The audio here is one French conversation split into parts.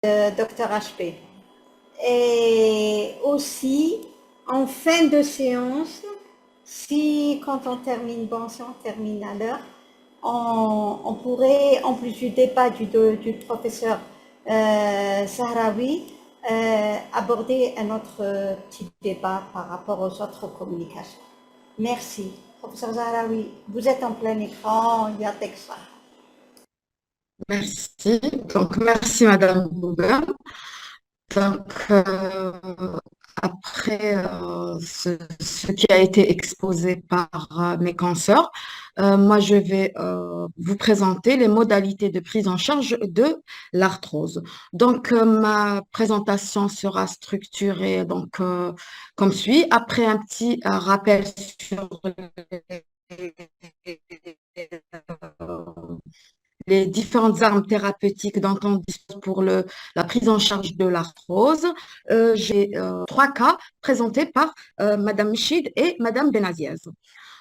docteur HP. Et aussi, en fin de séance, si quand on termine, bon, si on termine à l'heure, on pourrait, en plus du débat du professeur Sahraoui, aborder un autre petit débat par rapport aux autres communications. Merci. Professeur Zahraoui, vous êtes en plein écran, il y a ça. Merci. Donc, merci Madame Bouben. Donc, après ce qui a été exposé par mes consoeurs, moi, je vais vous présenter les modalités de prise en charge de l'arthrose. Donc, ma présentation sera structurée comme suit. Après un petit rappel sur les différentes armes thérapeutiques dont on dispose pour la prise en charge de l'arthrose. J'ai trois cas présentés par Madame Michid et Madame Benaziez.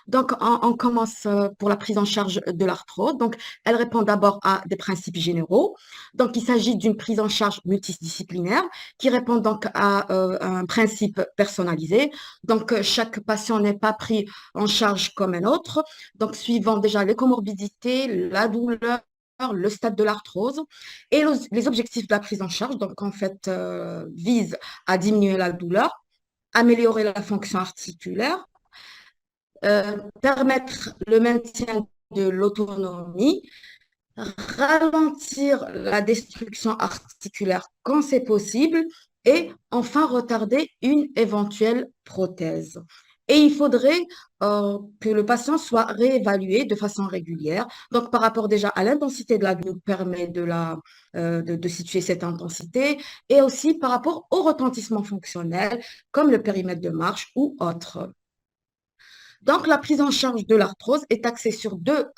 Donc, on commence pour la prise en charge de l'arthrose. Donc, elle répond d'abord à des principes généraux. Donc, il s'agit d'une prise en charge multidisciplinaire qui répond donc à un principe personnalisé. Donc, chaque patient n'est pas pris en charge comme un autre. Donc, suivant déjà les comorbidités, la douleur, le stade de l'arthrose et les objectifs de la prise en charge. Donc, en fait, vise à diminuer la douleur, améliorer la fonction articulaire, permettre le maintien de l'autonomie, ralentir la destruction articulaire quand c'est possible et enfin retarder une éventuelle prothèse. Et il faudrait que le patient soit réévalué de façon régulière. Donc, par rapport déjà à l'intensité de la nous permet de situer cette intensité et aussi par rapport au retentissement fonctionnel comme le périmètre de marche ou autre. Donc, la prise en charge de l'arthrose est axée sur deux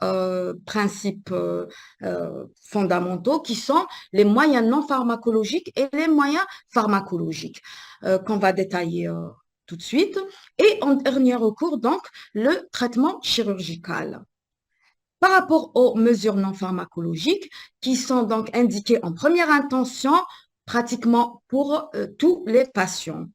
principes fondamentaux qui sont les moyens non pharmacologiques et les moyens pharmacologiques qu'on va détailler tout de suite. Et en dernier recours, donc, le traitement chirurgical. Par rapport aux mesures non pharmacologiques qui sont donc indiquées en première intention pratiquement pour tous les patients.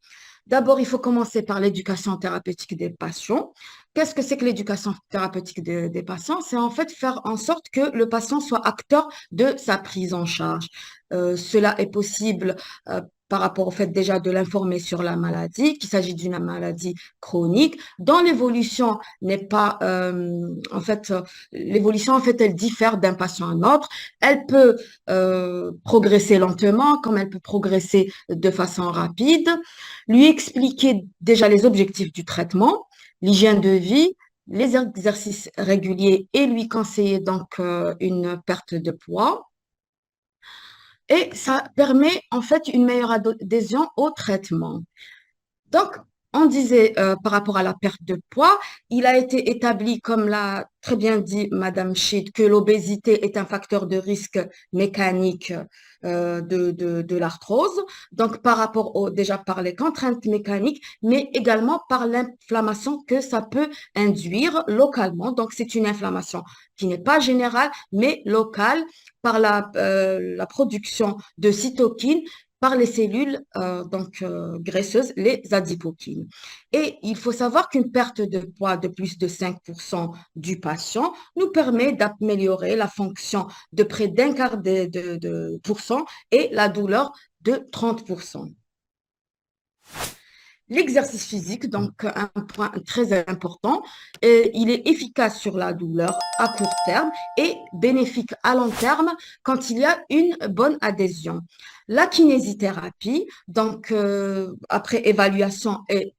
D'abord, il faut commencer par l'éducation thérapeutique des patients. Qu'est-ce que c'est que l'éducation thérapeutique des patients? C'est en fait faire en sorte que le patient soit acteur de sa prise en charge. Cela est possible par rapport au fait déjà de l'informer sur la maladie, qu'il s'agit d'une maladie chronique, dont l'évolution n'est pas, en fait, l'évolution, en fait, elle diffère d'un patient à un autre. Elle peut progresser lentement, comme elle peut progresser de façon rapide. Lui expliquer déjà les objectifs du traitement, l'hygiène de vie, les exercices réguliers et lui conseiller donc une perte de poids. Et ça permet en fait une meilleure adhésion au traitement. Donc, on disait par rapport à la perte de poids, il a été établi, comme l'a très bien dit Madame Schied, que l'obésité est un facteur de risque mécanique de l'arthrose. Donc, par rapport déjà par les contraintes mécaniques, mais également par l'inflammation que ça peut induire localement. Donc, c'est une inflammation qui n'est pas générale, mais locale par la production de cytokines par les cellules graisseuses, les adipokines. Et il faut savoir qu'une perte de poids de plus de 5% du patient nous permet d'améliorer la fonction de près d'un quart de pourcent et la douleur de 30%. L'exercice physique, donc un point très important, il est efficace sur la douleur à court terme et bénéfique à long terme quand il y a une bonne adhésion. La kinésithérapie, donc après évaluation et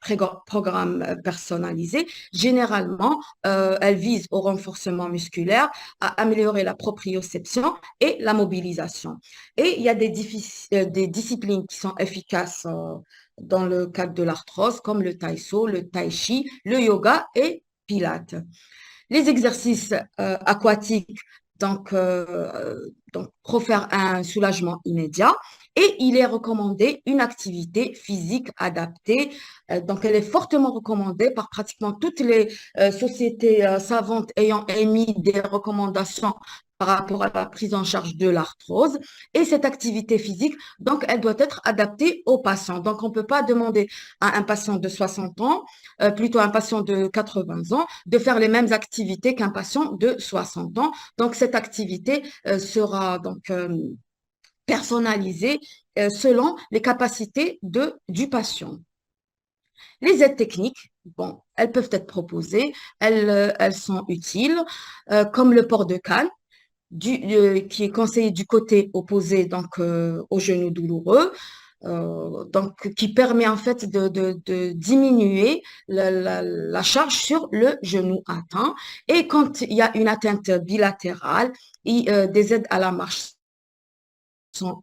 programme personnalisé, généralement, elle vise au renforcement musculaire, à améliorer la proprioception et la mobilisation. Et il y a des disciplines qui sont efficaces dans le cadre de l'arthrose, comme le taïso, le tai chi, le yoga et pilates. Les exercices aquatiques profèrent un soulagement immédiat et il est recommandé une activité physique adaptée. Donc, elle est fortement recommandée par pratiquement toutes les sociétés savantes ayant émis des recommandations par rapport à la prise en charge de l'arthrose. Et cette activité physique, donc, elle doit être adaptée au patient. Donc, on ne peut pas demander à un patient de 60 ans, plutôt un patient de 80 ans, de faire les mêmes activités qu'un patient de 60 ans. Donc, cette activité sera donc personnalisée selon les capacités du patient. Les aides techniques, bon, elles peuvent être proposées, elles sont utiles, comme le port de canne, qui est conseillé du côté opposé donc au genou douloureux, donc qui permet en fait de diminuer la charge sur le genou atteint. Et quand il y a une atteinte bilatérale, des aides à la marche sont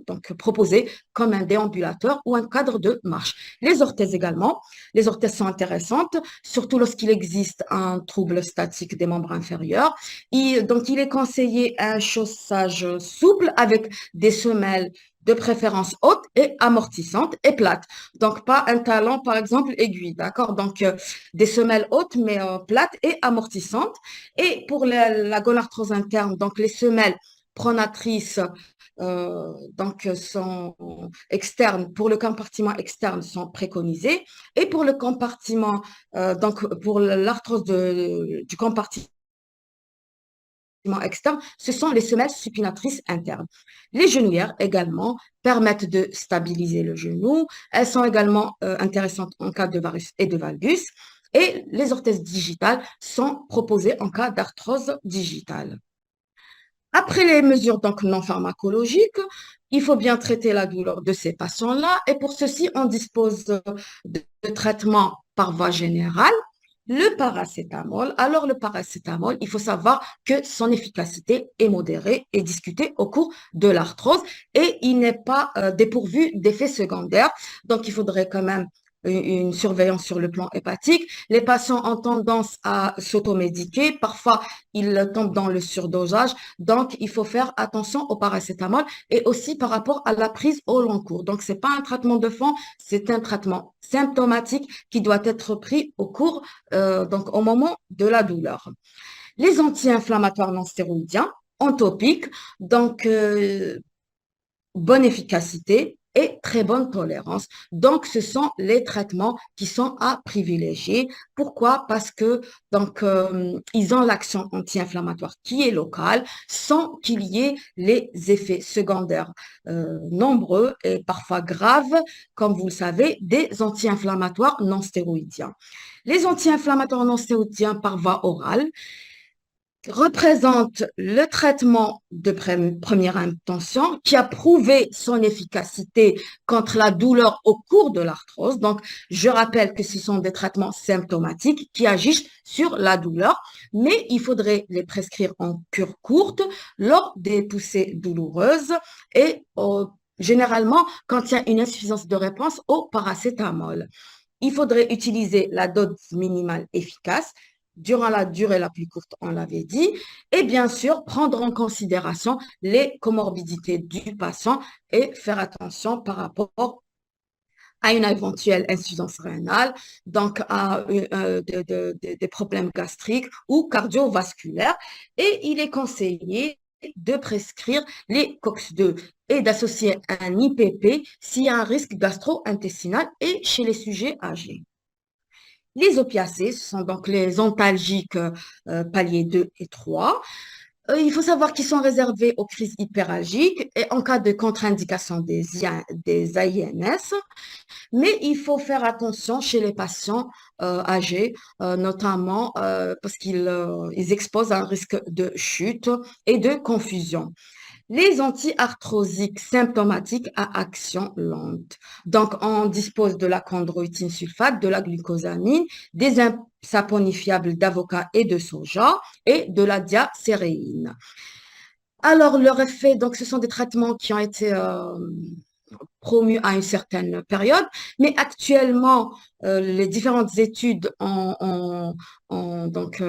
donc proposés comme un déambulateur ou un cadre de marche. Les orthèses également. Les orthèses sont intéressantes, surtout lorsqu'il existe un trouble statique des membres inférieurs. Donc, il est conseillé un chaussage souple avec des semelles de préférence haute et amortissante et plate. Donc, pas un talon, par exemple, aiguille, d'accord? Donc, des semelles hautes, mais plates et amortissantes. Et pour la gonarthrose interne, donc les semelles pronatrices donc sont externes, pour le compartiment externe sont préconisés et pour le compartiment, donc pour l'arthrose du compartiment externe, ce sont les semelles supinatrices internes. Les genouillères également permettent de stabiliser le genou. Elles sont également intéressantes en cas de varus et de valgus. Et les orthèses digitales sont proposées en cas d'arthrose digitale. Après les mesures donc non pharmacologiques, il faut bien traiter la douleur de ces patients-là et pour ceci, on dispose de traitements par voie générale. Le paracétamol, alors le paracétamol, il faut savoir que son efficacité est modérée et discutée au cours de l'arthrose et il n'est pas dépourvu d'effets secondaires. Donc, il faudrait quand même une surveillance sur le plan hépatique. Les patients ont tendance à s'automédiquer. Parfois, ils tombent dans le surdosage. Donc, il faut faire attention au paracétamol et aussi par rapport à la prise au long cours. Donc, ce n'est pas un traitement de fond, c'est un traitement symptomatique qui doit être pris au cours, donc au moment de la douleur. Les anti-inflammatoires non stéroïdiens, en topique, donc bonne efficacité et très bonne tolérance. Donc, ce sont les traitements qui sont à privilégier. Pourquoi? Parce que donc ils ont l'action anti-inflammatoire qui est locale sans qu'il y ait les effets secondaires nombreux et parfois graves, comme vous le savez, des anti-inflammatoires non stéroïdiens. Les anti-inflammatoires non stéroïdiens par voie orale représente le traitement de première intention qui a prouvé son efficacité contre la douleur au cours de l'arthrose. Donc, je rappelle que ce sont des traitements symptomatiques qui agissent sur la douleur, mais il faudrait les prescrire en cure courte lors des poussées douloureuses et généralement quand il y a une insuffisance de réponse au paracétamol. Il faudrait utiliser la dose minimale efficace durant la durée la plus courte, on l'avait dit, et bien sûr, prendre en considération les comorbidités du patient et faire attention par rapport à une éventuelle insuffisance rénale, donc à des problèmes gastriques ou cardiovasculaires. Et il est conseillé de prescrire les COX-2 et d'associer un IPP s'il y a un risque gastro-intestinal et chez les sujets âgés. Les opiacés, ce sont donc les antalgiques paliers 2 et 3. Il faut savoir qu'ils sont réservés aux crises hyperalgiques et en cas de contre-indication des AINS, mais il faut faire attention chez les patients âgés, notamment parce qu'ils exposent à un risque de chute et de confusion. Les anti-arthrosiques symptomatiques à action lente. Donc, on dispose de la chondroïtine sulfate, de la glucosamine, des saponifiables d'avocat et de soja et de la diacéréine. Alors, leur effet, donc, ce sont des traitements qui ont été promus à une certaine période, mais actuellement, les différentes études ont donc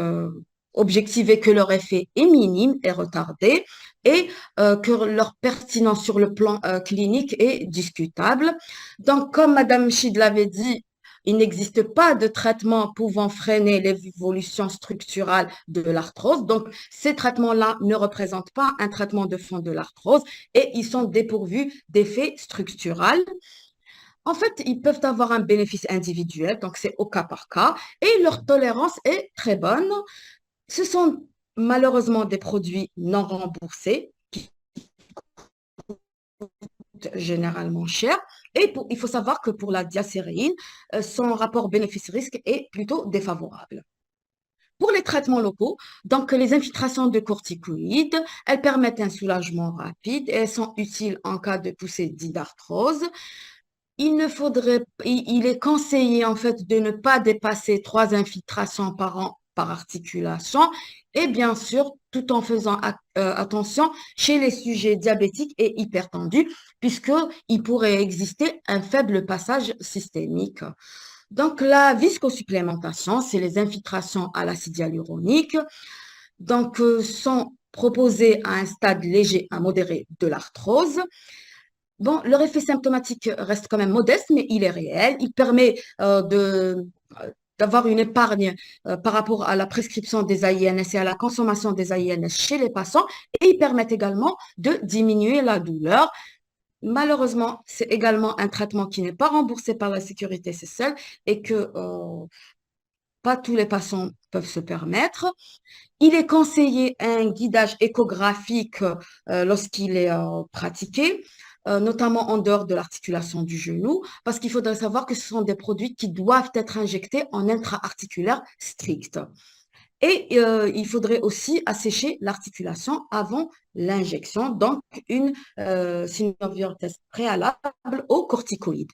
objectivé que leur effet est minime et retardé et que leur pertinence sur le plan clinique est discutable. Donc, comme Madame Chid l'avait dit, Il n'existe pas de traitement pouvant freiner l'évolution structurale de l'arthrose. Donc, ces traitements-là ne représentent pas un traitement de fond de l'arthrose et ils sont dépourvus d'effets structurels. En fait, ils peuvent avoir un bénéfice individuel, donc c'est au cas par cas, et leur tolérance est très bonne. Ce sont malheureusement des produits non remboursés généralement cher. Et il faut savoir que pour la diacéréine, son rapport bénéfice-risque est plutôt défavorable. Pour les traitements locaux, donc les infiltrations de corticoïdes, elles permettent un soulagement rapide et elles sont utiles en cas de poussée dite d'arthrose. Il est conseillé en fait de ne pas dépasser 3 infiltrations par an par articulation et bien sûr tout en faisant attention chez les sujets diabétiques et hypertendus puisqu'il pourrait exister un faible passage systémique. Donc la viscosupplémentation, c'est les infiltrations à l'acide hyaluronique, donc sont proposées à un stade léger à modéré de l'arthrose. Bon, leur effet symptomatique reste quand même modeste, mais il est réel. Il permet d'avoir une épargne par rapport à la prescription des AINS et à la consommation des AINS chez les patients et ils permettent également de diminuer la douleur. Malheureusement, c'est également un traitement qui n'est pas remboursé par la sécurité sociale et que pas tous les patients peuvent se permettre. Il est conseillé un guidage échographique lorsqu'il est pratiqué, notamment en dehors de l'articulation du genou, parce qu'il faudrait savoir que ce sont des produits qui doivent être injectés en intra-articulaire strict. Et il faudrait aussi assécher l'articulation avant l'injection, donc une synovial test préalable aux corticoïdes.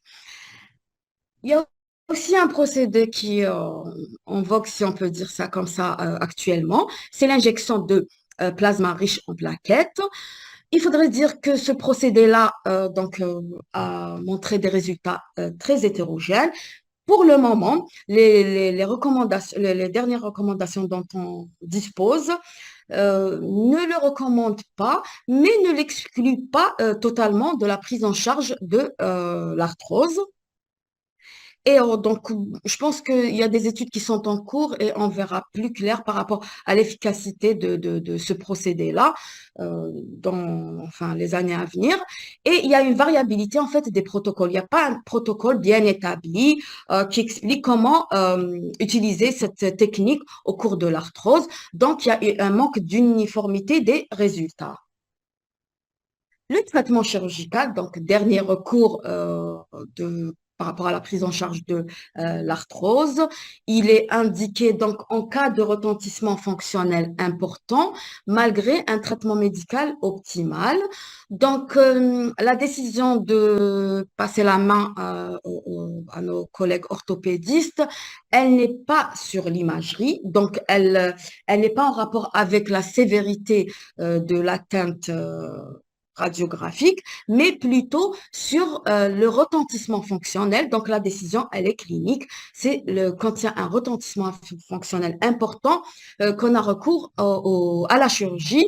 Il y a aussi un procédé qui est en vogue, si on peut dire ça comme ça actuellement, c'est l'injection de plasma riche en plaquettes. Il faudrait dire que ce procédé-là a montré des résultats très hétérogènes. Pour le moment, les dernières recommandations dont on dispose ne le recommandent pas, mais ne l'excluent pas totalement de la prise en charge de l'arthrose. Et donc, je pense qu'il y a des études qui sont en cours et on verra plus clair par rapport à l'efficacité de ce procédé-là dans enfin, les années à venir. Et il y a une variabilité en fait des protocoles. Il n'y a pas un protocole bien établi qui explique comment utiliser cette technique au cours de l'arthrose. Donc, il y a eu un manque d'uniformité des résultats. Le traitement chirurgical, donc dernier recours par rapport à la prise en charge de l'arthrose, il est indiqué donc en cas de retentissement fonctionnel important, malgré un traitement médical optimal. Donc, la décision de passer la main à nos collègues orthopédistes, elle n'est pas sur l'imagerie, donc elle n'est pas en rapport avec la sévérité de l'atteinte radiographique, mais plutôt sur le retentissement fonctionnel. Donc, la décision, elle est clinique. C'est quand il y a un retentissement fonctionnel important qu'on a recours à la chirurgie.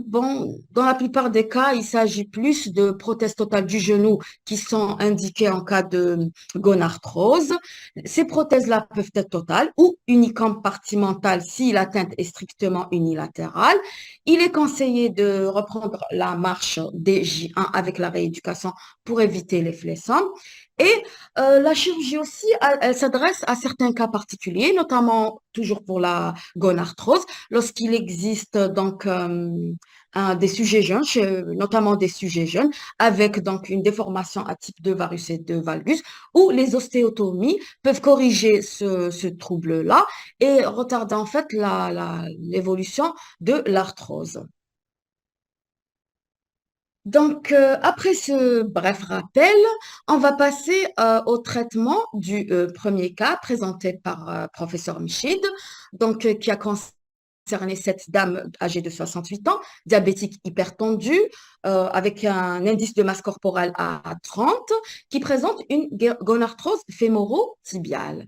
Bon, dans la plupart des cas, il s'agit plus de prothèses totales du genou qui sont indiquées en cas de gonarthrose. Ces prothèses-là peuvent être totales ou unicompartimentales si l'atteinte est strictement unilatérale. Il est conseillé de reprendre la marche des J1 avec la rééducation pour éviter les flessons. Et la chirurgie aussi, elle s'adresse à certains cas particuliers, notamment toujours pour la gonarthrose, lorsqu'il existe donc des sujets jeunes, notamment des sujets jeunes, avec donc une déformation à type de varus et de valgus, où les ostéotomies peuvent corriger ce trouble-là et retarder en fait l'évolution de l'arthrose. Donc, après ce bref rappel, on va passer au traitement du premier cas présenté par professeur Michid, donc, qui a concerné cette dame âgée de 68 ans, diabétique hypertendue, avec un indice de masse corporelle à 30, qui présente une gonarthrose fémoro-tibiale.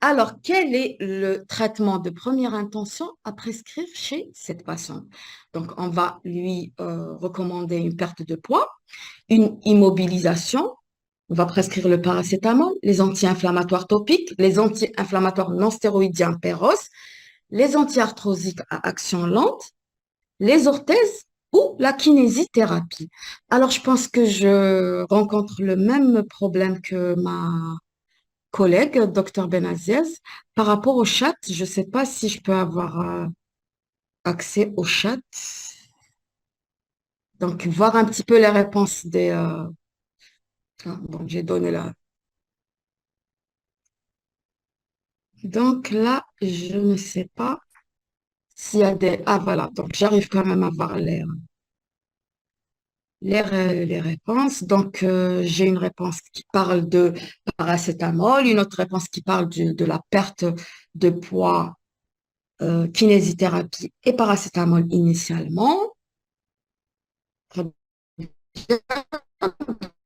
Alors, quel est le traitement de première intention à prescrire chez cette patiente? Donc, on va lui recommander une perte de poids, une immobilisation, On va prescrire le paracétamol, les anti-inflammatoires topiques, les anti-inflammatoires non stéroïdiens péros, les anti-arthrosiques à action lente, les orthèses ou la kinésithérapie. Alors, je pense que je rencontre le même problème que ma collègue, docteur Benaziez, par rapport au chat. Je ne sais pas si je peux avoir accès au chat. Donc, voir un petit peu les réponses des... bon, j'ai donné là. Donc là, je ne sais pas s'il y a des... Ah, voilà. Donc, j'arrive quand même à voir les réponses. Donc, j'ai une réponse qui parle de paracétamol, une autre réponse qui parle de la perte de poids, kinésithérapie et paracétamol initialement. Très bien.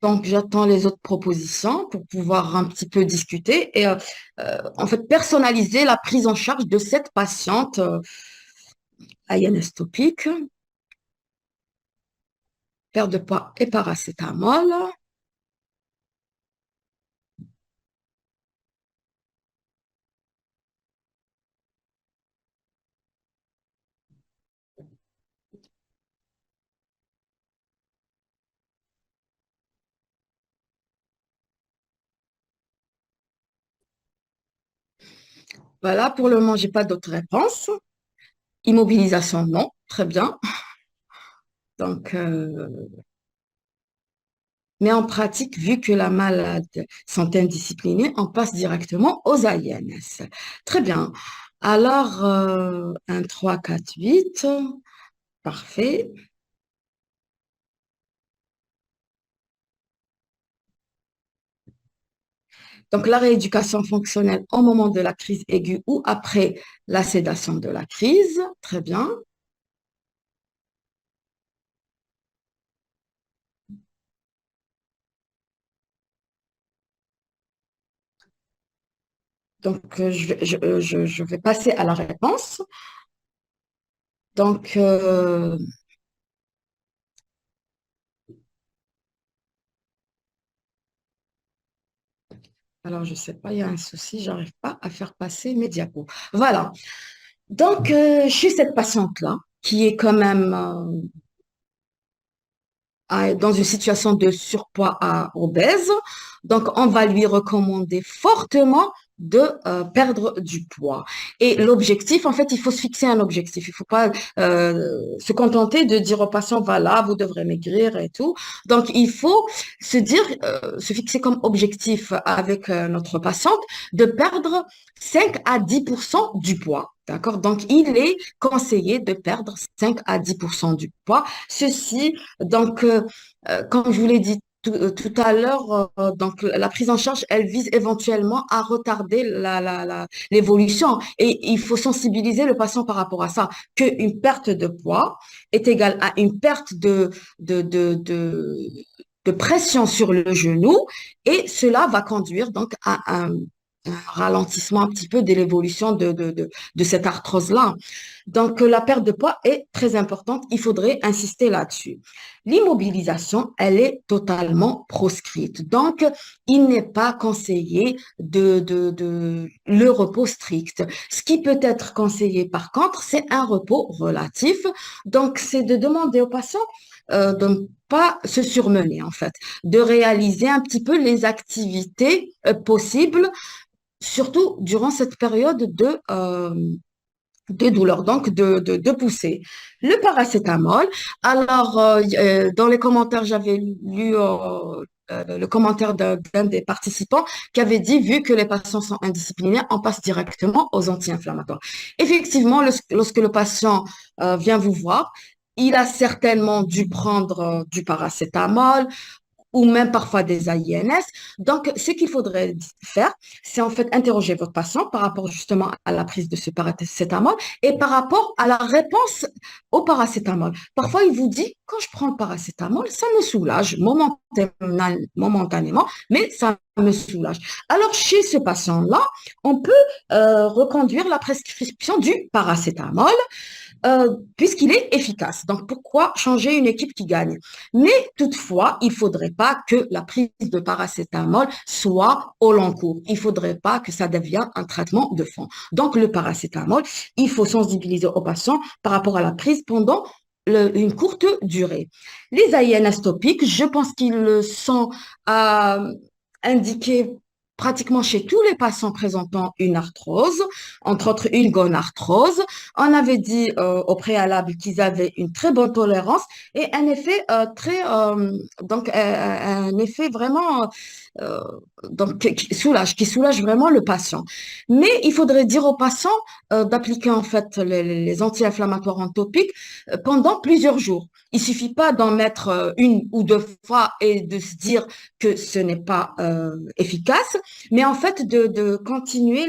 Donc, j'attends les autres propositions pour pouvoir un petit peu discuter et en fait personnaliser la prise en charge de cette patiente INS topique, perte de poids et paracétamol. Voilà, pour le moment, j'ai pas d'autres réponses. Immobilisation, non. Très bien. Donc, mais en pratique, vu que la malade sont indisciplinés, on passe directement aux INS. Très bien. Alors, 1, 3, 4, 8. Parfait. Donc, la rééducation fonctionnelle au moment de la crise aiguë ou après la sédation de la crise. Très bien. Donc, je vais passer à la réponse. Donc, alors, je ne sais pas, il y a un souci, j'arrive pas à faire passer mes diapos. Voilà. Donc, chez cette patiente-là, qui est quand même dans une situation de surpoids à obèse. Donc, on va lui recommander fortement de perdre du poids. Et l'objectif, en fait, il faut se fixer un objectif. Il ne faut pas se contenter de dire aux patients, voilà, vous devrez maigrir et tout. Donc, il faut se dire, se fixer comme objectif avec notre patiente de perdre 5 à 10% du poids. D'accord? Donc, il est conseillé de perdre 5 à 10% du poids. Ceci donc, comme je vous l'ai dit tout à l'heure, donc la prise en charge, elle vise éventuellement à retarder l'évolution et il faut sensibiliser le patient par rapport à ça, qu'une perte de poids est égale à une perte de, de, de, de pression sur le genou et cela va conduire donc à un ralentissement un petit peu de l'évolution de cette arthrose-là. Donc, la perte de poids est très importante. Il faudrait insister là-dessus. L'immobilisation, elle est totalement proscrite. Donc, il n'est pas conseillé de le repos strict. Ce qui peut être conseillé, par contre, c'est un repos relatif. Donc, c'est de demander aux patients de ne pas se surmener, en fait, de réaliser un petit peu les activités possibles, surtout durant cette période de douleur, donc de pousser. Le paracétamol, alors dans les commentaires, j'avais lu le commentaire d'un des participants qui avait dit, vu que les patients sont indisciplinés, on passe directement aux anti-inflammatoires. Effectivement, lorsque le patient vient vous voir, il a certainement dû prendre du paracétamol, ou même parfois des AINS. Donc, ce qu'il faudrait faire, c'est en fait interroger votre patient par rapport justement à la prise de ce paracétamol et par rapport à la réponse au paracétamol. Parfois, il vous dit, quand je prends le paracétamol, ça me soulage momentanément, mais ça me soulage. Alors, chez ce patient-là, on peut reconduire la prescription du paracétamol puisqu'il est efficace. Donc, pourquoi changer une équipe qui gagne? Mais toutefois, il ne faudrait pas que la prise de paracétamol soit au long cours. Il ne faudrait pas que ça devienne un traitement de fond. Donc, le paracétamol, il faut sensibiliser aux patients par rapport à la prise pendant une courte durée. Les AINS topiques, je pense qu'ils sont euh, indiqués pratiquement chez tous les patients présentant une arthrose, entre autres une gonarthrose. On avait dit au préalable qu'ils avaient une très bonne tolérance et un effet un effet vraiment euh, qui soulage vraiment le patient. Mais il faudrait dire au patient d'appliquer en fait les anti-inflammatoires en topique pendant plusieurs jours. Il suffit pas d'en mettre une ou deux fois et de se dire que ce n'est pas efficace, mais en fait de continuer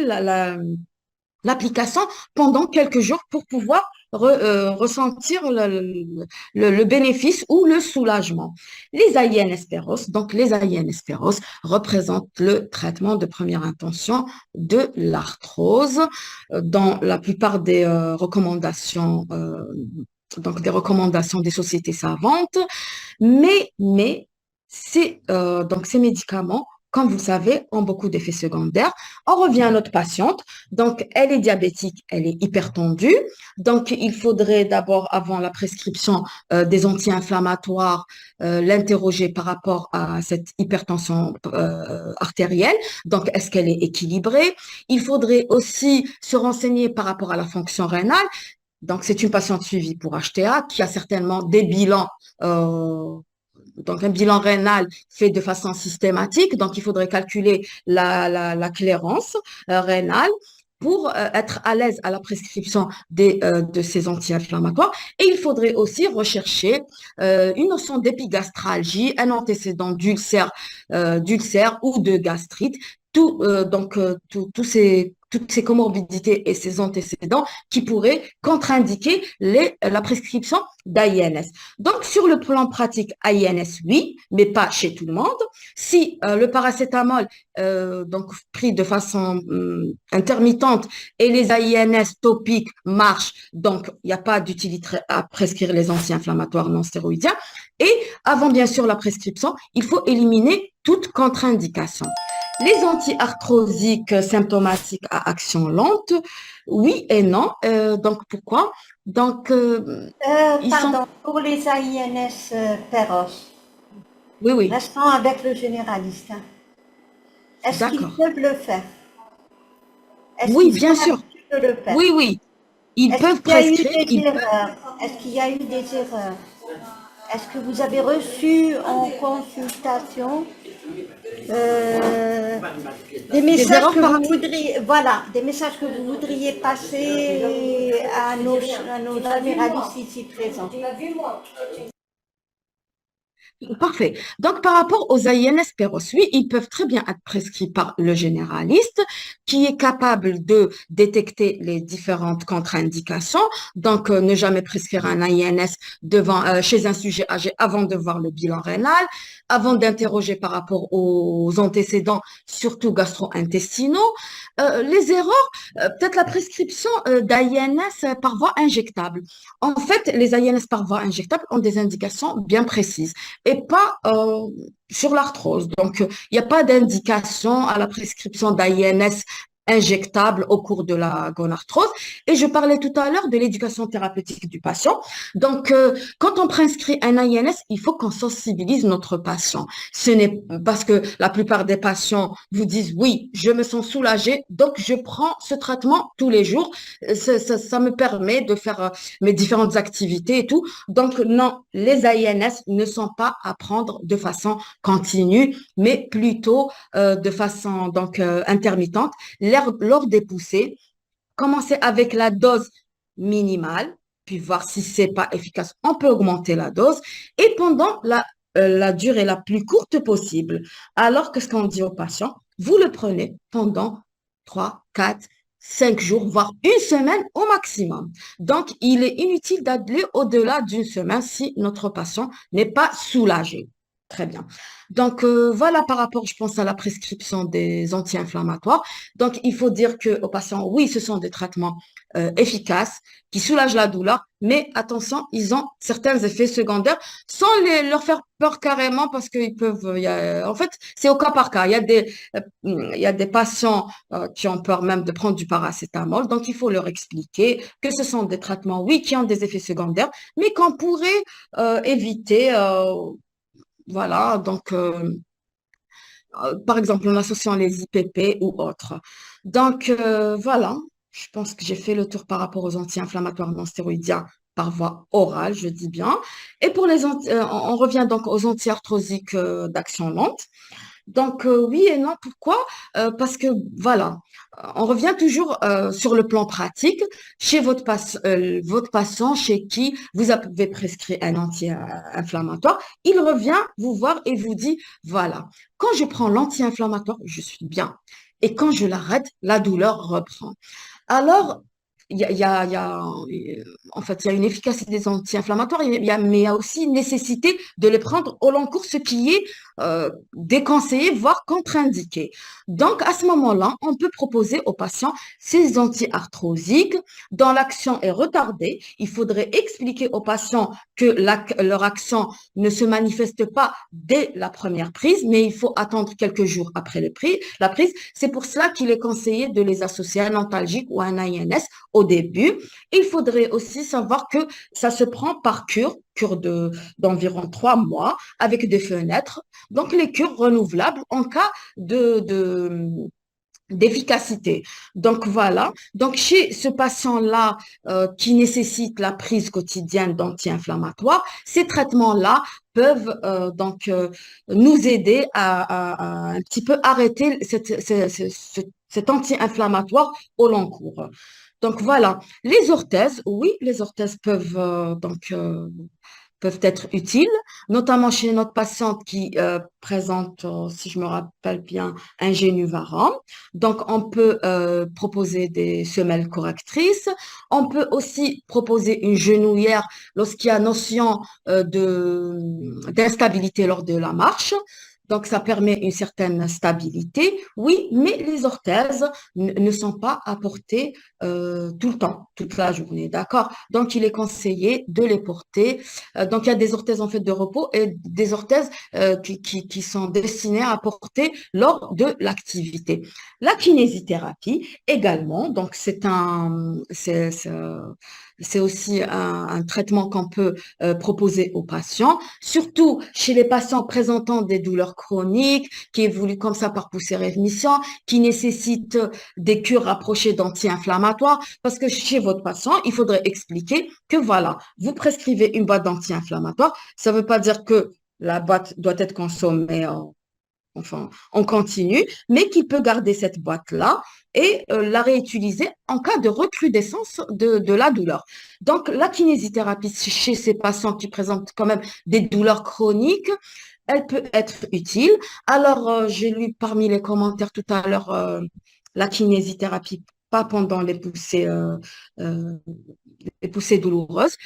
l'application pendant quelques jours pour pouvoir ressentir le bénéfice ou le soulagement. Les AIN-espéros, donc les AIN-espéros représentent le traitement de première intention de l'arthrose dans la plupart des recommandations donc des recommandations des sociétés savantes, mais donc ces médicaments, comme vous le savez, ont beaucoup d'effets secondaires. On revient à notre patiente. Donc, elle est diabétique, elle est hypertendue. Donc, il faudrait d'abord, avant la prescription des anti-inflammatoires, l'interroger par rapport à cette hypertension artérielle. Donc, est-ce qu'elle est équilibrée? Il faudrait aussi se renseigner par rapport à la fonction rénale. Donc, c'est une patiente suivie pour HTA qui a certainement des bilans, donc un bilan rénal fait de façon systématique. Donc, il faudrait calculer la clairance rénale pour être à l'aise à la prescription de ces anti-inflammatoires. Et il faudrait aussi rechercher une notion d'épigastralgie, un antécédent d'ulcère ou de gastrite. Toutes ces comorbidités et ces antécédents qui pourraient contre-indiquer la prescription d'AINS. Donc, sur le plan pratique, AINS, oui, mais pas chez tout le monde. Si le paracétamol, donc pris de façon intermittente, et les AINS topiques marchent, donc il n'y a pas d'utilité à prescrire les anti-inflammatoires non stéroïdiens. Et avant, bien sûr, la prescription, il faut éliminer toute contre-indication. Les anti-arthrosiques symptomatiques à action lente, oui et non. Donc, pourquoi? Donc, ils sont... Pardon, pour les AINS Perros, Oui, oui, restons avec le généraliste, hein. Est-ce qu'ils d'accord. peuvent le faire? Est-ce Oui, qu'ils sont bien sûr. habitués de le faire? Oui, oui. Ils Est-ce peuvent qu'il y a eu prescrire, des ils peuvent... erreurs? Est-ce qu'il y a eu des erreurs? Est-ce que vous avez reçu en consultation euh, des Des messages erreurs que par... vous voudriez, voilà, des messages que vous voudriez passer à nos généralistes ici présents? Parfait. Donc, par rapport aux AINS Péros, oui, ils peuvent très bien être prescrits par le généraliste qui est capable de détecter les différentes contre-indications. Donc, ne jamais prescrire un AINS chez un sujet âgé avant de voir le bilan rénal, avant d'interroger par rapport aux antécédents, surtout gastro-intestinaux. Les erreurs, peut-être la prescription d'AINS par voie injectable. En fait, les AINS par voie injectable ont des indications bien précises et pas sur l'arthrose. Donc, il n'y a pas d'indication à la prescription d'AINS injectable au cours de la gonarthrose. Et je parlais tout à l'heure de l'éducation thérapeutique du patient. Donc, quand on prescrit un AINS, il faut qu'on sensibilise notre patient. Ce n'est parce que la plupart des patients vous disent, oui, je me sens soulagé, donc je prends ce traitement tous les jours. Ça me permet de faire mes différentes activités et tout. Donc, non, les AINS ne sont pas à prendre de façon continue, mais plutôt de façon intermittente. Lors des poussées, commencer avec la dose minimale, puis voir si c'est pas efficace, on peut augmenter la dose, et pendant la durée la plus courte possible. Alors que ce qu'on dit aux patients, vous le prenez pendant 3, 4, 5 jours, voire une semaine au maximum. Donc, il est inutile d'aller au-delà d'une semaine si notre patient n'est pas soulagé. Très bien. Donc, voilà par rapport, je pense, à la prescription des anti-inflammatoires. Donc, il faut dire aux patients, oui, ce sont des traitements efficaces qui soulagent la douleur, mais attention, ils ont certains effets secondaires sans leur faire peur carrément parce qu'ils peuvent, en fait, c'est au cas par cas. Il y a des patients qui ont peur même de prendre du paracétamol. Donc, il faut leur expliquer que ce sont des traitements, oui, qui ont des effets secondaires, mais qu'on pourrait éviter. Voilà, donc par exemple en associant les IPP ou autres. Donc voilà, je pense que j'ai fait le tour par rapport aux anti-inflammatoires non stéroïdiens par voie orale, je dis bien. Et pour on revient donc aux anti-arthrosiques d'action lente. Donc, oui et non, pourquoi? Parce que, voilà, on revient toujours sur le plan pratique. Chez votre patient chez qui vous avez prescrit un anti-inflammatoire, il revient vous voir et vous dit, voilà, quand je prends l'anti-inflammatoire, je suis bien. Et quand je l'arrête, la douleur reprend. Alors, en fait, il y a une efficacité des anti-inflammatoires, mais il y a aussi une nécessité de les prendre au long cours, ce qui est déconseillé, voire contre-indiqué. Donc, à ce moment-là, on peut proposer aux patients ces anti-arthrosiques dont l'action est retardée. Il faudrait expliquer aux patients que leur action ne se manifeste pas dès la première prise, mais il faut attendre quelques jours après la prise. C'est pour cela qu'il est conseillé de les associer à un antalgique ou à un INS au début. Il faudrait aussi savoir que ça se prend par cure d'environ 3 mois avec des fenêtres. Donc, les cures renouvelables en cas d'efficacité. Donc voilà. Donc chez ce patient-là qui nécessite la prise quotidienne d'anti-inflammatoires, ces traitements-là peuvent nous aider à un petit peu arrêter cet anti-inflammatoire au long cours. Donc voilà. Les orthèses, oui, les orthèses peuvent être utiles, notamment chez notre patiente qui présente, si je me rappelle bien, un génuvarum. Donc, on peut proposer des semelles correctrices. On peut aussi proposer une genouillère lorsqu'il y a notion d'instabilité lors de la marche. Donc, ça permet une certaine stabilité, oui, mais les orthèses ne sont pas à porter tout le temps, toute la journée, d'accord? Donc, il est conseillé de les porter donc, il y a des orthèses en fait de repos et des orthèses qui sont destinées à porter lors de l'activité. La kinésithérapie également, donc c'est aussi un traitement qu'on peut proposer aux patients, surtout chez les patients présentant des douleurs chroniques, qui évoluent comme ça par poussée-rémission, qui nécessitent des cures rapprochées d'anti-inflammatoires, parce que chez votre patient, il faudrait expliquer que voilà, vous prescrivez une boîte d'anti-inflammatoire, ça ne veut pas dire que la boîte doit être consommée enfin, on continue, mais qu'il peut garder cette boîte-là et la réutiliser en cas de recrudescence de la douleur. Donc, la kinésithérapie chez ces patients qui présentent quand même des douleurs chroniques, elle peut être utile. Alors, j'ai lu parmi les commentaires tout à l'heure la kinésithérapie, pas pendant euh, les poussées douloureuses.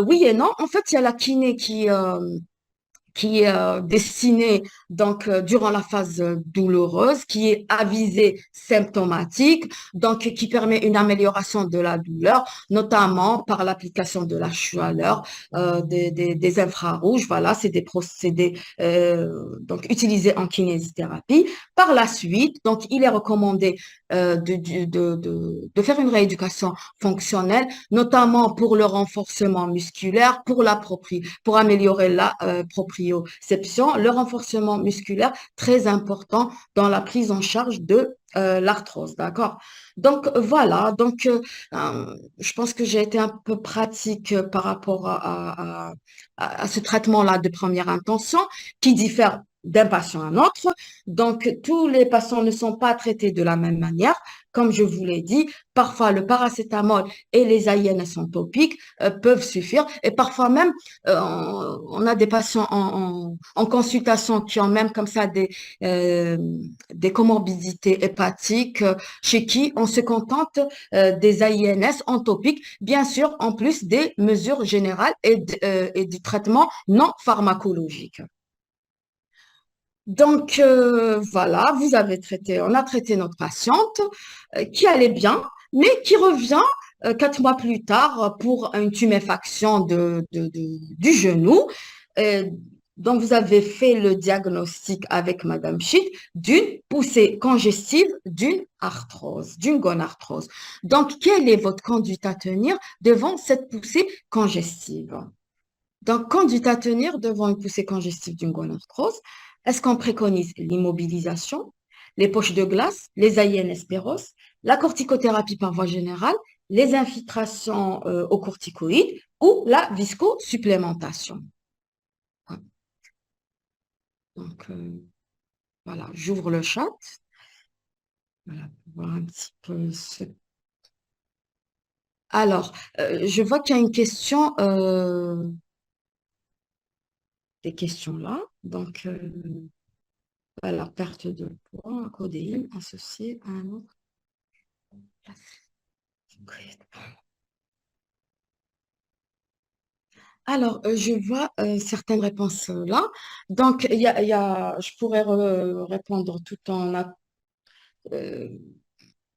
Oui et non. En fait, il y a la kiné qui est destinée donc durant la phase douloureuse, qui est avisée symptomatique, donc qui permet une amélioration de la douleur, notamment par l'application de la chaleur, des infrarouges. Voilà, c'est des procédés donc utilisés en kinésithérapie. Par la suite, donc il est recommandé de faire une rééducation fonctionnelle, notamment pour le renforcement musculaire, pour améliorer la proprioception, le renforcement musculaire, très important dans la prise en charge de l'arthrose, d'accord? Donc voilà, je pense que j'ai été un peu pratique par rapport à ce traitement-là de première intention qui diffère d'un patient à un autre. Donc, tous les patients ne sont pas traités de la même manière. Comme je vous l'ai dit, parfois le paracétamol et les AINS topiques peuvent suffire. Et parfois même, on a des patients en consultation qui ont même comme ça des comorbidités hépatiques chez qui on se contente des AINS topiques, bien sûr, en plus des mesures générales et du traitement non pharmacologique. Donc, voilà, on a traité notre patiente qui allait bien, mais qui revient 4 mois plus tard pour une tuméfaction du genou. Euh, donc, vous avez fait le diagnostic avec Madame Schitt d'une poussée congestive d'une arthrose, d'une gonarthrose. Donc, quelle est votre conduite à tenir devant cette poussée congestive? Donc, conduite à tenir devant une poussée congestive d'une gonarthrose, est-ce qu'on préconise l'immobilisation, les poches de glace, les INS péros, la corticothérapie par voie générale, les infiltrations aux corticoïdes ou la viscosupplémentation? Ouais. Donc, voilà, j'ouvre le chat. Voilà, pour voir un petit peu ce... Alors, je vois qu'il y a une question, des questions là. Donc, voilà, perte de poids, codéine associée à un autre. Alors, je vois certaines réponses là. Donc, je pourrais répondre tout euh,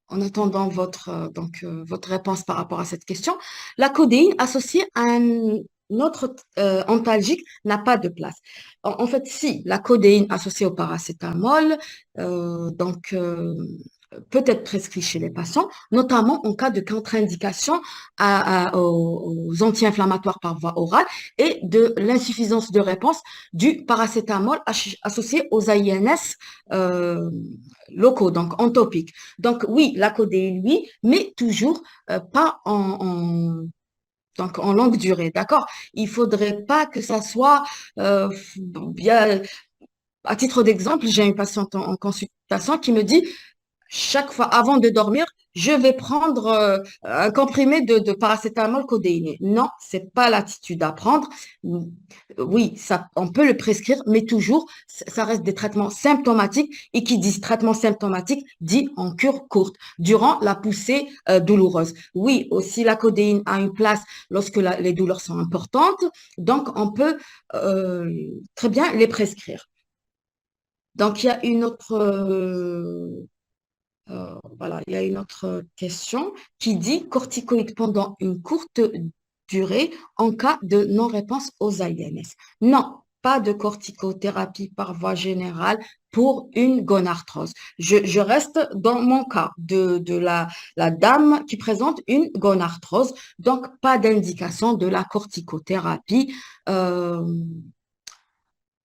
en attendant votre réponse par rapport à cette question. La codéine associée à un autre antalgique n'a pas de place. En fait, si, la codéine associée au paracétamol, donc peut être prescrit chez les patients, notamment en cas de contre-indication aux anti-inflammatoires par voie orale et de l'insuffisance de réponse du paracétamol associé aux AINS locaux, donc entopiques. Donc oui, la codéine, oui, mais toujours pas donc en longue durée, d'accord? Il faudrait pas que ça soit bien. À titre d'exemple, j'ai une patiente en consultation qui me dit chaque fois avant de dormir, je vais prendre un comprimé de paracétamol codéiné. Non, c'est pas l'attitude à prendre. Oui, ça, on peut le prescrire, mais toujours, ça reste des traitements symptomatiques et qui disent traitement symptomatique dit en cure courte, durant la poussée douloureuse. Oui, aussi la codéine a une place lorsque les douleurs sont importantes, donc on peut très bien les prescrire. Donc, il y a une autre voilà, il y a une autre question qui dit corticoïdes pendant une courte durée en cas de non-réponse aux INS. Non, pas de corticothérapie par voie générale pour une gonarthrose. Je reste dans mon cas de la dame qui présente une gonarthrose, donc pas d'indication de la corticothérapie. euh,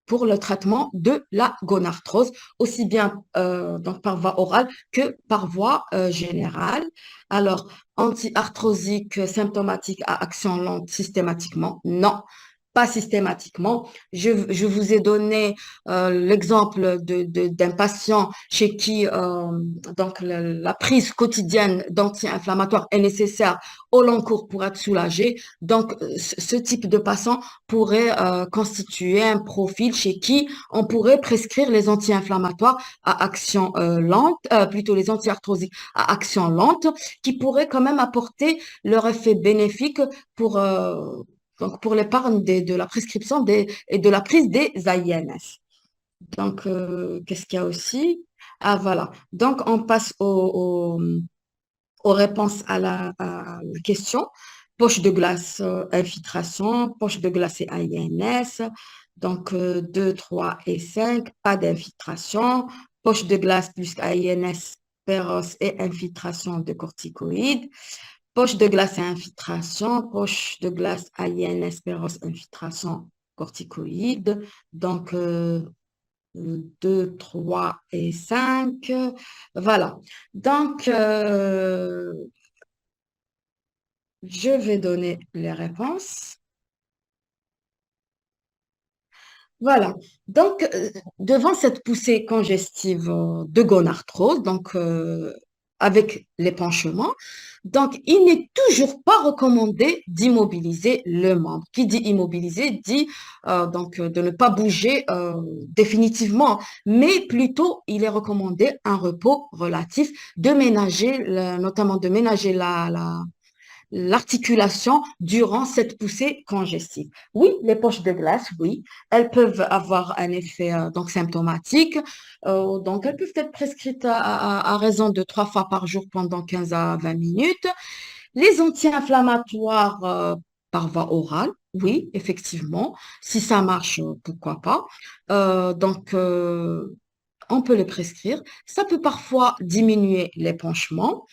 pour le traitement de la gonarthrose, aussi bien donc par voie orale que par voie générale. Alors, anti-arthrosique symptomatique à action lente systématiquement, non. Pas systématiquement. Je vous ai donné l'exemple d'un patient chez qui donc la prise quotidienne d'anti-inflammatoires est nécessaire au long cours pour être soulagé. Donc, ce type de patient pourrait constituer un profil chez qui on pourrait prescrire les anti-inflammatoires à action lente, plutôt les anti-arthrosiques à action lente, qui pourraient quand même apporter leur effet bénéfique pour, donc pour l'épargne de la prescription et de la prise des INS. Donc, qu'est-ce qu'il y a aussi? Ah, voilà. Donc, on passe aux réponses à la question. Poche de glace, infiltration, poche de glace et INS. Donc, 2, 3 et 5, pas d'infiltration. Poche de glace plus INS, péros et infiltration de corticoïdes. Poche de glace et infiltration, poche de glace INS, péros, infiltration, corticoïdes. Donc, 2, 3 et 5. Voilà. Donc, je vais donner les réponses. Voilà. Donc, devant cette poussée congestive de gonarthrose, donc avec l'épanchement, donc il n'est toujours pas recommandé d'immobiliser le membre. Qui dit immobiliser dit donc de ne pas bouger définitivement, mais plutôt il est recommandé un repos relatif, de ménager, notamment de ménager l'articulation durant cette poussée congestive. Oui, les poches de glace, oui, elles peuvent avoir un effet donc symptomatique. Donc, elles peuvent être prescrites à raison de 3 fois par jour pendant 15 à 20 minutes. Les anti-inflammatoires par voie orale, oui, effectivement. Si ça marche, pourquoi pas. Donc, on peut le prescrire. Ça peut parfois diminuer l'épanchement.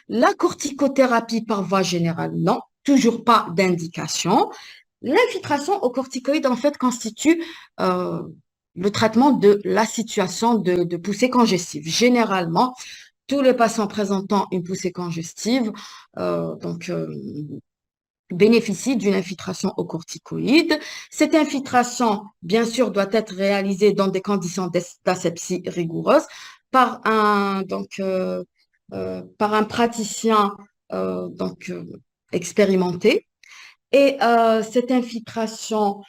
La corticothérapie par voie générale, non, toujours pas d'indication. L'infiltration aux corticoïdes, en fait, constitue euh, le traitement de la situation de poussée congestive. Généralement, tous les patients présentant une poussée congestive bénéficient d'une infiltration aux corticoïdes. Cette infiltration, bien sûr, doit être réalisée dans des conditions d'asepsie rigoureuses par par un praticien expérimenté. Et cette infiltration,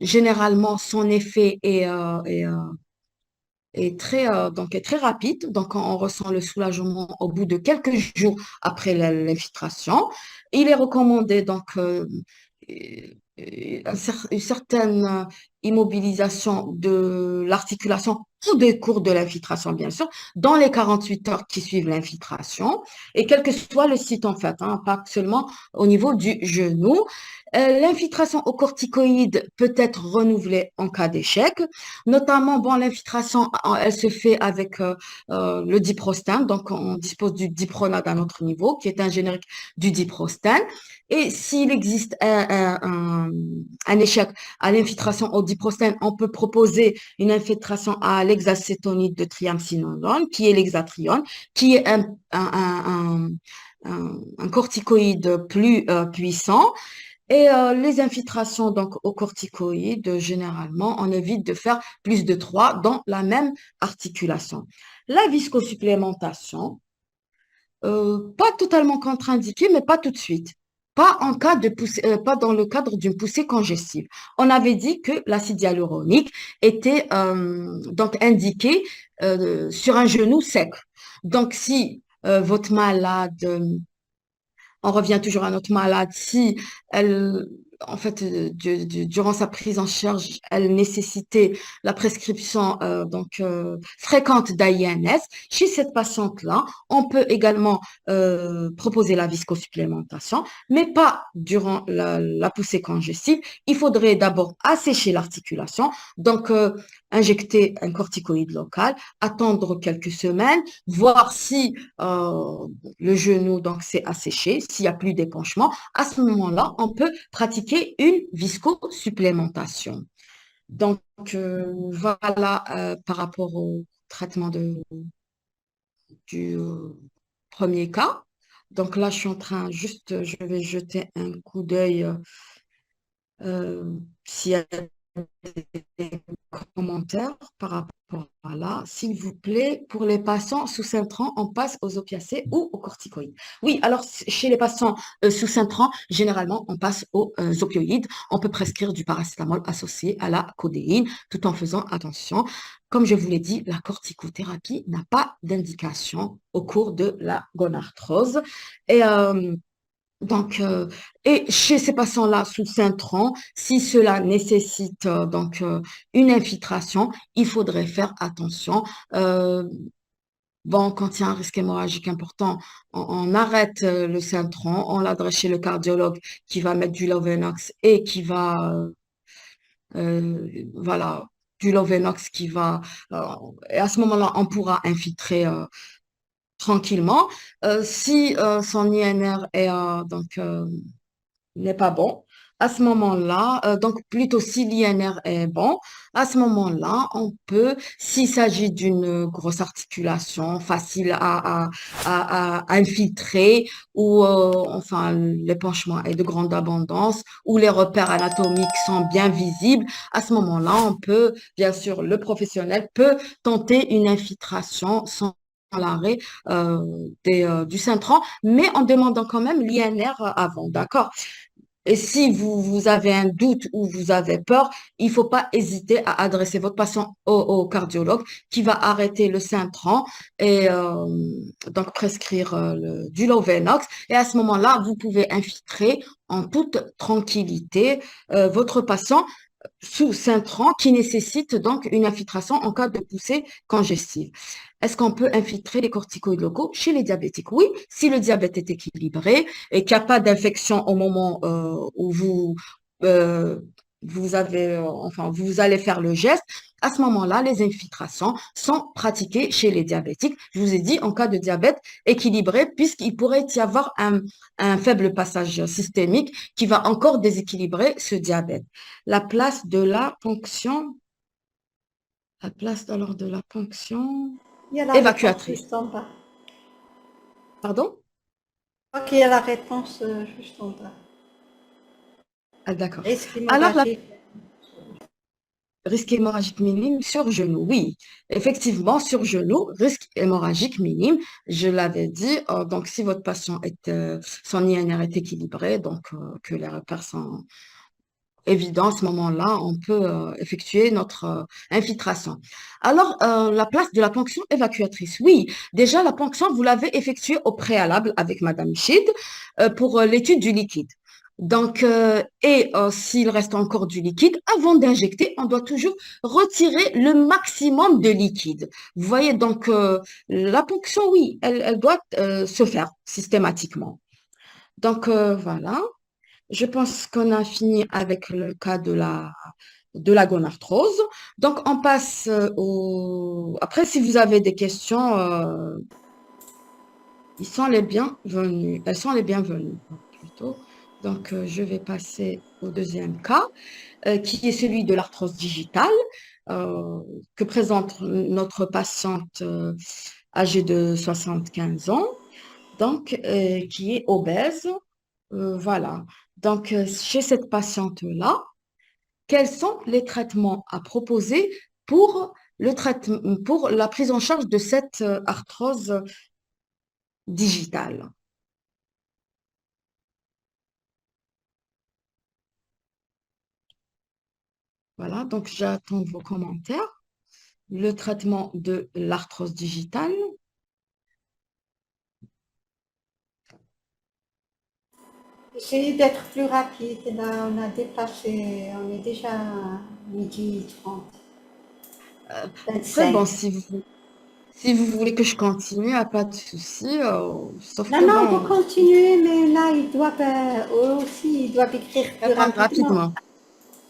généralement, son effet est très rapide. Donc, on ressent le soulagement au bout de quelques jours après l'infiltration. Il est recommandé une certaine immobilisation de l'articulation au décours de l'infiltration, bien sûr, dans les 48 heures qui suivent l'infiltration, et quel que soit le site, en fait, hein, pas seulement au niveau du genou. L'infiltration aux corticoïdes peut être renouvelée en cas d'échec. Notamment, bon, l'infiltration, elle se fait avec le diprostane. Donc, on dispose du dipronate à notre niveau, qui est un générique du diprostane. Et s'il existe un échec à l'infiltration au diprostane, on peut proposer une infiltration à l'hexacétonide de triamcinolone, qui est l'hexatrione, qui est un corticoïde plus puissant. Et les infiltrations donc aux corticoïdes, généralement, on évite de faire plus de 3 dans la même articulation. La viscosupplémentation, pas totalement contre-indiquée, mais pas tout de suite. Pas en cas de pas dans le cadre d'une poussée congestive. On avait dit que l'acide hyaluronique était donc indiqué sur un genou sec. Donc, si votre malade on revient toujours à notre malade. Si elle, en fait, durant sa prise en charge, elle nécessitait la prescription fréquente d'AINS, chez cette patiente-là, on peut également proposer la viscosupplémentation, mais pas durant la poussée congestive. Il faudrait d'abord assécher l'articulation, donc injecter un corticoïde local, attendre quelques semaines, voir si le genou donc s'est asséché, s'il n'y a plus d'épanchement, à ce moment-là, on peut pratiquer une viscosupplémentation. Donc, voilà par rapport au traitement du premier cas. Donc là, je suis en train, juste, je vais jeter un coup d'œil s'il y a des commentaires par rapport à là. S'il vous plaît, pour les patients sous Syntran, on passe aux opiacés ou aux corticoïdes. Oui, alors chez les patients sous Syntran, généralement, on passe aux opioïdes. On peut prescrire du paracétamol associé à la codéine tout en faisant attention. Comme je vous l'ai dit, la corticothérapie n'a pas d'indication au cours de la gonarthrose. Et donc, et chez ces patients-là sous Syntran, si cela nécessite une infiltration, il faudrait faire attention. Euh, bon, quand il y a un risque hémorragique important, on arrête le Syntran, on l'adresse chez le cardiologue qui va mettre du Lovenox et qui va, voilà, du Lovenox qui va, et à ce moment-là, on pourra infiltrer tranquillement. Si son INR est n'est pas bon. À ce moment-là, donc plutôt si l'INR est bon, à ce moment-là, on peut, s'il s'agit d'une grosse articulation facile à infiltrer, ou enfin l'épanchement est de grande abondance, ou les repères anatomiques sont bien visibles, à ce moment-là, on peut, bien sûr, le professionnel peut tenter une infiltration sans l'arrêt du Syntran, mais en demandant quand même l'INR avant, d'accord? Et si vous avez un doute ou vous avez peur, il ne faut pas hésiter à adresser votre patient au cardiologue qui va arrêter le Syntran et donc prescrire du Lovenox. Et à ce moment-là, vous pouvez infiltrer en toute tranquillité votre patient sous Syntran qui nécessite donc une infiltration en cas de poussée congestive. Est-ce qu'on peut infiltrer les corticoïdes locaux chez les diabétiques? Oui, si le diabète est équilibré et qu'il n'y a pas d'infection au moment où euh, vous avez, enfin, vous allez faire le geste, à ce moment-là, les infiltrations sont pratiquées chez les diabétiques. Je vous ai dit en cas de diabète équilibré, puisqu'il pourrait y avoir un faible passage systémique qui va encore déséquilibrer ce diabète. La place de la ponction, la place alors de la ponction Il y a la réponse évacuatrice. juste en bas. Pardon? Je crois qu'il y a la réponse juste en bas. Ah, d'accord. Risque Alors, la hémorragique. risque hémorragique minime sur genou, oui. Effectivement, sur genou, risque hémorragique minime, je l'avais dit. Donc, si votre patient est, son INR est équilibré, donc que les repères sont évident, à ce moment-là, on peut effectuer notre infiltration. Alors, la place de la ponction évacuatrice. Oui, déjà, la ponction, vous l'avez effectuée au préalable avec Madame Chid pour l'étude du liquide. Donc, s'il reste encore du liquide, avant d'injecter, on doit toujours retirer le maximum de liquide. Vous voyez, donc, la ponction, oui, elle doit se faire systématiquement. Donc, voilà. Je pense qu'on a fini avec le cas de la gonarthrose. Donc, on passe au... Après, si vous avez des questions, ils sont les bienvenus. Elles sont les bienvenues, plutôt. Donc, je vais passer au deuxième cas, qui est celui de l'arthrose digitale, euh, que présente notre patiente âgée de 75 ans, donc, qui est obèse. Voilà. Donc, chez cette patiente-là, quels sont les traitements à proposer pour pour la prise en charge de cette arthrose digitale? Voilà, donc j'attends vos commentaires. Le traitement de l'arthrose digitale. Essayez d'être plus rapide. Là, on a dépassé, on est déjà à midi 30, Après, bon, 25. si vous voulez que je continue, il n'y a pas de souci. Sauf Non, que, non, vous bon, continuez, mais là, ils doivent, eux aussi, ils doivent écrire plus répondre rapidement. rapidement.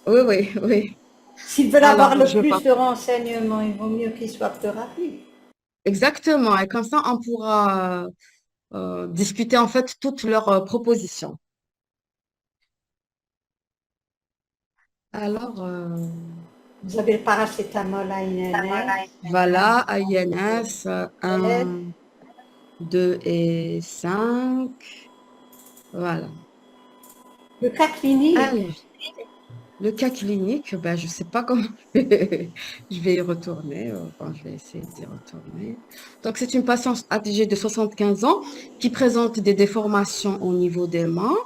Oui, oui, oui. S'ils veulent avoir Alors, le je plus pars. de renseignements, il vaut mieux qu'ils soient plus rapides. Exactement. Et comme ça, on pourra discuter en fait toutes leurs propositions. Alors, Vous avez le paracétamol à INS, voilà, INS 1, 2 et 5. Voilà. le cas clinique. Alors, le cas clinique, ben, je ne sais pas comment je vais y retourner. Bon, je vais essayer d'y retourner. Donc, c'est une patiente âgée de 75 ans qui présente des déformations au niveau des mains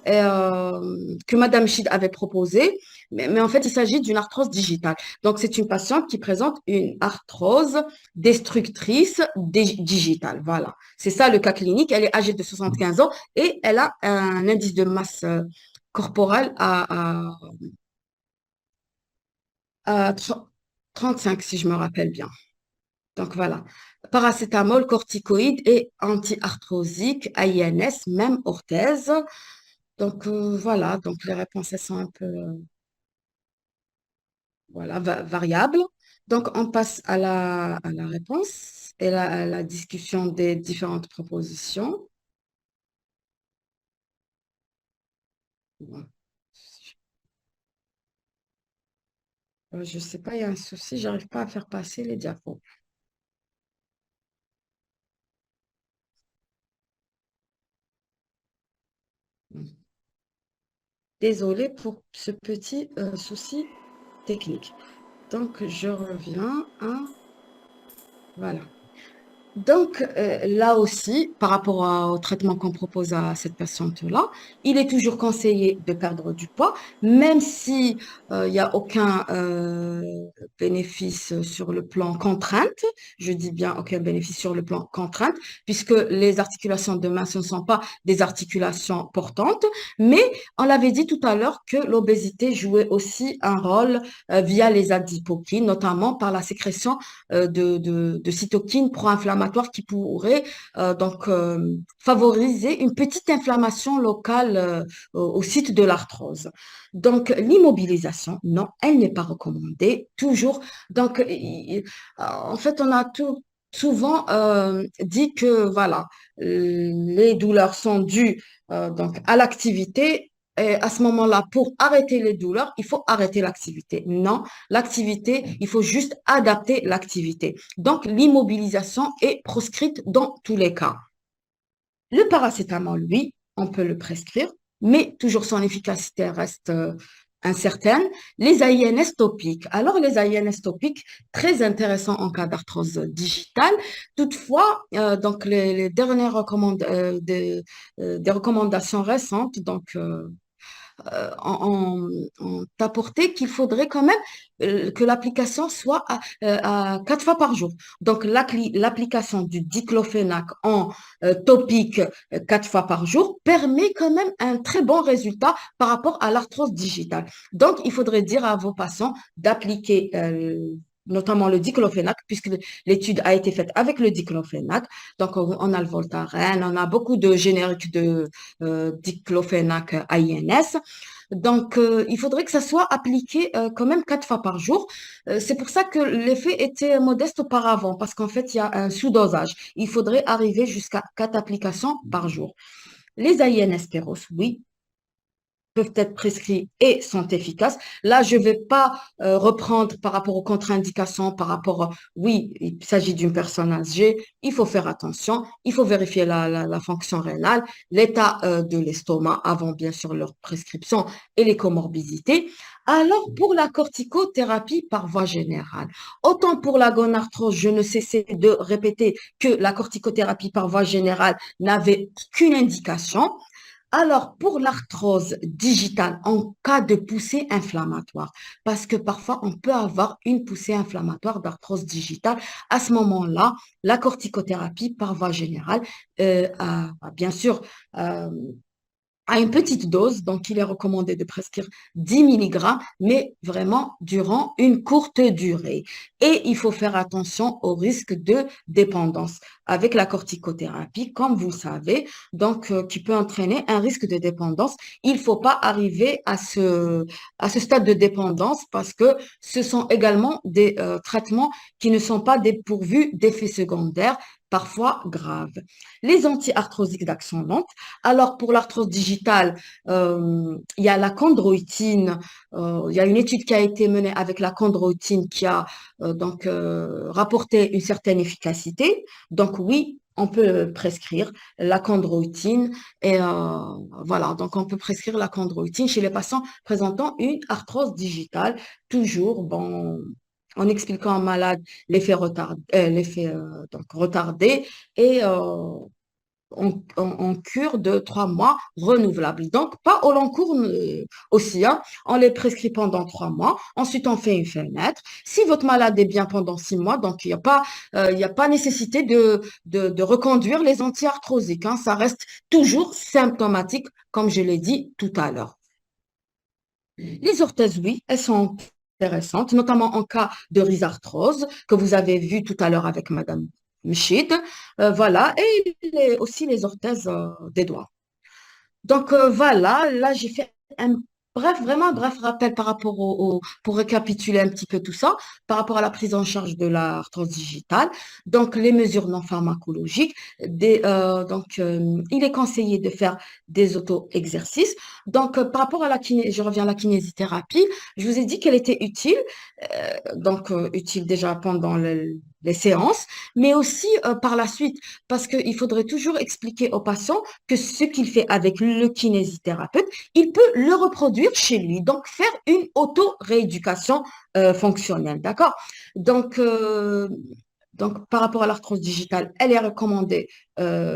que Madame Chid avait proposé. Mais en fait, il s'agit d'une arthrose digitale. Donc, c'est une patiente qui présente une arthrose destructrice digitale. Voilà. C'est ça le cas clinique. Elle est âgée de 75 ans et elle a un indice de masse corporelle à 35, si je me rappelle bien. Donc voilà. Paracétamol, corticoïde et anti-arthrosique, AINS, même orthèse. Donc voilà, donc les réponses elles sont un peu voilà, variables. Donc on passe à la réponse et à la discussion des différentes propositions. Voilà. Je ne sais pas, il y a un souci, j'arrive pas à faire passer les diapos. Désolée pour ce petit souci technique. Donc, je reviens à... Voilà. Donc, là aussi, par rapport au traitement qu'on propose à cette patiente-là, il est toujours conseillé de perdre du poids, même si il n'y a aucun bénéfice sur le plan contrainte. Je dis bien aucun bénéfice sur le plan contrainte, puisque les articulations de main, ce ne sont pas des articulations portantes, mais on l'avait dit tout à l'heure que l'obésité jouait aussi un rôle via les adipokines, notamment par la sécrétion de cytokines pro-inflammatoires qui pourraient favoriser une petite inflammation locale au site de l'arthrose. Donc, l'immobilisation, non, elle n'est pas recommandée, toujours. Donc, en fait, on a souvent dit que voilà, les douleurs sont dues donc à l'activité. Et à ce moment-là, pour arrêter les douleurs, il faut arrêter l'activité. Non, l'activité, il faut juste adapter l'activité. Donc, l'immobilisation est proscrite dans tous les cas. Le paracétamol, oui, on peut le prescrire, mais toujours son efficacité reste incertaine. Les AINS topiques. Alors, les AINS topiques, très intéressants en cas d'arthrose digitale. Toutefois, donc les dernières des recommandations récentes, ont apporté qu'il faudrait quand même que l'application soit à 4 fois par jour. Donc, l'application du diclofénac en topique 4 fois par jour permet quand même un très bon résultat par rapport à l'arthrose digitale. Donc, il faudrait dire à vos patients d'appliquer notamment le diclofénac, puisque l'étude a été faite avec le diclofénac. Donc, on a le Voltaren, on a beaucoup de génériques de diclofénac AINS. Donc, il faudrait que ça soit appliqué quand même 4 fois par jour. C'est pour ça que l'effet était modeste auparavant, parce qu'en fait, il y a un sous-dosage. Il faudrait arriver jusqu'à 4 applications par jour. Les AINS péros, oui, peuvent être prescrits et sont efficaces. Là, je ne vais pas reprendre par rapport aux contre-indications, par rapport, oui, il s'agit d'une personne âgée, il faut faire attention, il faut vérifier la fonction rénale, l'état de l'estomac avant bien sûr leur prescription et les comorbidités. Alors, pour la corticothérapie par voie générale, autant pour la gonarthrose, je ne cessais de répéter que la corticothérapie par voie générale n'avait qu'une indication. Alors, pour l'arthrose digitale, en cas de poussée inflammatoire, parce que parfois on peut avoir une poussée inflammatoire d'arthrose digitale, à ce moment-là, la corticothérapie par voie générale, bien sûr, euh, à une petite dose, donc il est recommandé de prescrire 10 milligrammes, mais vraiment durant une courte durée. Et il faut faire attention au risque de dépendance avec la corticothérapie, comme vous savez, donc qui peut entraîner un risque de dépendance. Il ne faut pas arriver à ce stade de dépendance parce que ce sont également des traitements qui ne sont pas dépourvus d'effets secondaires, parfois graves. Les anti-arthrosiques d'action lente, alors, pour l'arthrose digitale, il y a la chondroïtine. Il y a une étude qui a été menée avec la chondroïtine qui a rapporté une certaine efficacité. Donc, oui, on peut prescrire la chondroïtine. Et voilà, donc on peut prescrire la chondroïtine chez les patients présentant une arthrose digitale, toujours bon, en expliquant au malade l'effet retardé et en cure de 3 mois renouvelable. Donc, pas au long cours aussi. Hein. On les prescrit pendant 3 mois. Ensuite, on fait une fenêtre. Si votre malade est bien pendant 6 mois, donc il y a pas nécessité de reconduire les anti-arthrosiques. Hein. Ça reste toujours symptomatique, comme je l'ai dit tout à l'heure. Les orthèses, oui, elles sont intéressantes, notamment en cas de rhizarthrose, que vous avez vu tout à l'heure avec Madame Mchid. Voilà, et aussi les orthèses des doigts. Donc voilà, là j'ai fait un bref, vraiment un bref rappel par rapport pour récapituler un petit peu tout ça, par rapport à la prise en charge de l'arthrose digitale. Donc les mesures non pharmacologiques, il est conseillé de faire des auto-exercices. Donc par rapport à je reviens à la kinésithérapie, je vous ai dit qu'elle était utile, utile déjà pendant les séances, mais aussi par la suite, parce qu'il faudrait toujours expliquer au patient que ce qu'il fait avec le kinésithérapeute, il peut le reproduire chez lui. Donc, faire une auto-rééducation fonctionnelle, d'accord? Donc, Donc, par rapport à l'arthrose digitale, elle est recommandée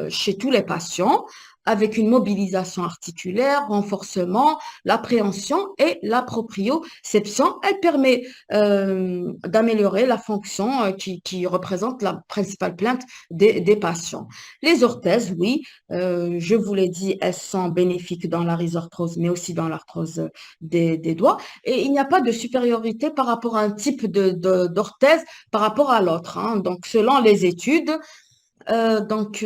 chez tous les patients avec une mobilisation articulaire, renforcement, l'appréhension et la proprioception. Elle permet d'améliorer la fonction qui représente la principale plainte des patients. Les orthèses, oui, je vous l'ai dit, elles sont bénéfiques dans la rhizarthrose, mais aussi dans l'arthrose des doigts. Et il n'y a pas de supériorité par rapport à un type d'orthèse par rapport à l'autre, hein. Donc, selon les études, donc,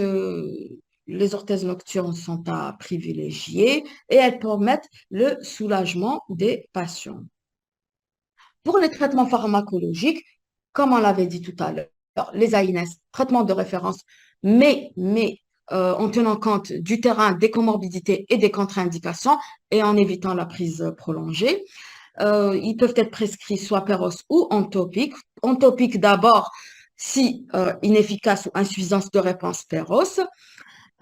les orthèses nocturnes sont à privilégier et elles permettent le soulagement des patients. Pour les traitements pharmacologiques, comme on l'avait dit tout à l'heure, les AINS, traitement de référence, mais en tenant compte du terrain, des comorbidités et des contre-indications et en évitant la prise prolongée. Ils peuvent être prescrits soit péros ou entopiques. Entopique d'abord si inefficace ou insuffisance de réponse péros.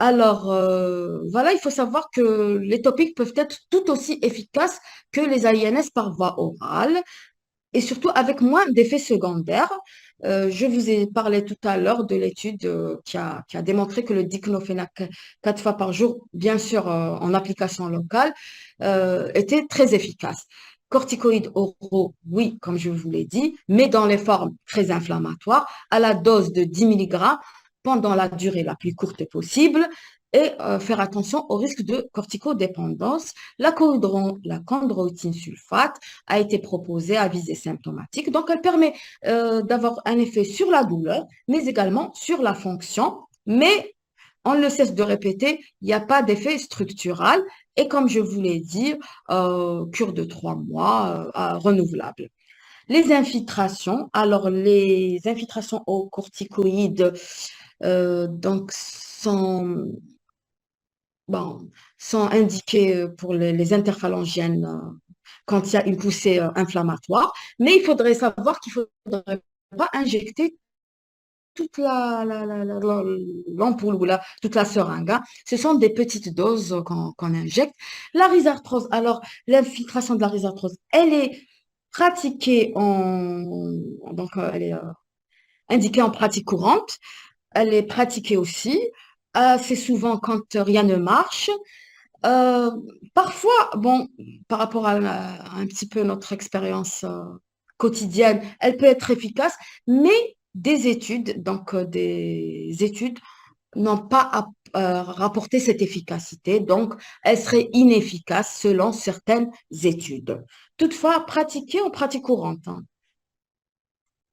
Alors, voilà, il faut savoir que les topiques peuvent être tout aussi efficaces que les AINS par voie orale et surtout avec moins d'effets secondaires. Je vous ai parlé tout à l'heure de l'étude qui a démontré que le diclofénac 4 fois par jour, bien sûr en application locale, était très efficace. Corticoïdes oraux, oui, comme je vous l'ai dit, mais dans les formes très inflammatoires, à la dose de 10 mg pendant la durée la plus courte possible et faire attention au risque de corticodépendance. La chondroïtine sulfate a été proposée à visée symptomatique. Donc, elle permet d'avoir un effet sur la douleur, mais également sur la fonction. Mais on ne cesse de répéter, il n'y a pas d'effet structural. Et comme je vous l'ai dit, cure de 3 mois renouvelable. Les infiltrations, alors les infiltrations aux corticoïdes donc bon, sont indiquées pour les interphalangiennes quand il y a une poussée inflammatoire, mais il faudrait savoir qu'il ne faudrait pas injecter toute l'ampoule ou toute la seringue, hein. Ce sont des petites doses qu'on injecte. La rhizarthrose, alors l'infiltration de la rhizarthrose, elle est pratiquée donc elle est indiquée en pratique courante. Elle est pratiquée aussi assez souvent quand rien ne marche. Euh, Parfois, bon, par rapport à un petit peu notre expérience quotidienne, elle peut être efficace, mais des études n'ont pas rapporté cette efficacité, donc elle serait inefficace selon certaines études. Toutefois, pratiquée en pratique courante, hein.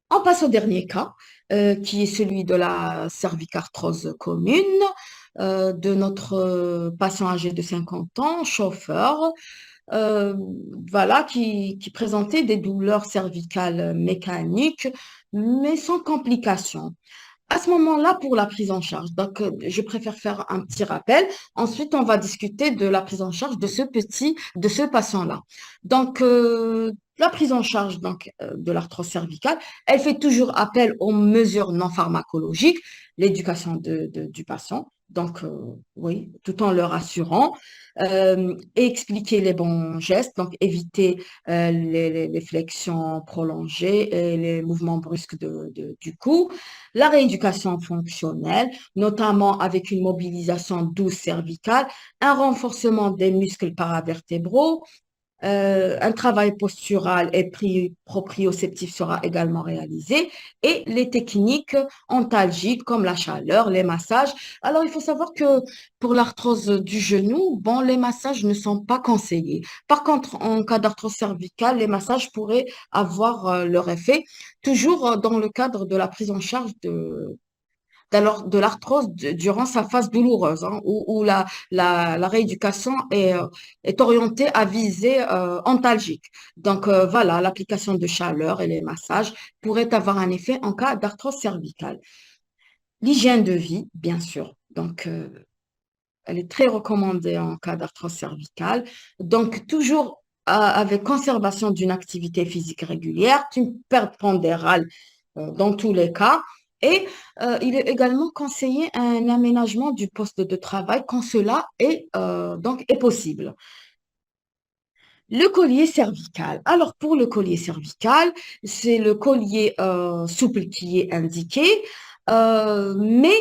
On passe au dernier cas, qui est celui de la cervicarthrose commune, de notre patient âgé de 50 ans, chauffeur, euh, voilà, qui présentait des douleurs cervicales mécaniques, mais sans complications. À ce moment-là, pour la prise en charge, donc je préfère faire un petit rappel. Ensuite, on va discuter de la prise en charge de ce patient-là. Donc, la prise en charge de l'arthrose cervicale, elle fait toujours appel aux mesures non pharmacologiques, l'éducation du patient. Donc, oui, tout en leur assurant et expliquer les bons gestes, donc éviter les flexions prolongées et les mouvements brusques du cou, la rééducation fonctionnelle, notamment avec une mobilisation douce cervicale, un renforcement des muscles paravertébraux, un travail postural et proprioceptif sera également réalisé et les techniques antalgiques comme la chaleur, les massages. Alors, il faut savoir que pour l'arthrose du genou, bon, les massages ne sont pas conseillés. Par contre, en cas d'arthrose cervicale, les massages pourraient avoir leur effet, toujours dans le cadre de la prise en charge de l'arthrose durant sa phase douloureuse, hein, où la rééducation est orientée à visée antalgique. Donc voilà, l'application de chaleur et les massages pourraient avoir un effet en cas d'arthrose cervicale. L'hygiène de vie, bien sûr. Donc, elle est très recommandée en cas d'arthrose cervicale. Donc, toujours avec conservation d'une activité physique régulière, une perte pondérale dans tous les cas. Et il est également conseillé un aménagement du poste de travail quand cela est possible. Le collier cervical. Alors, pour le collier cervical, c'est le collier souple qui est indiqué, mais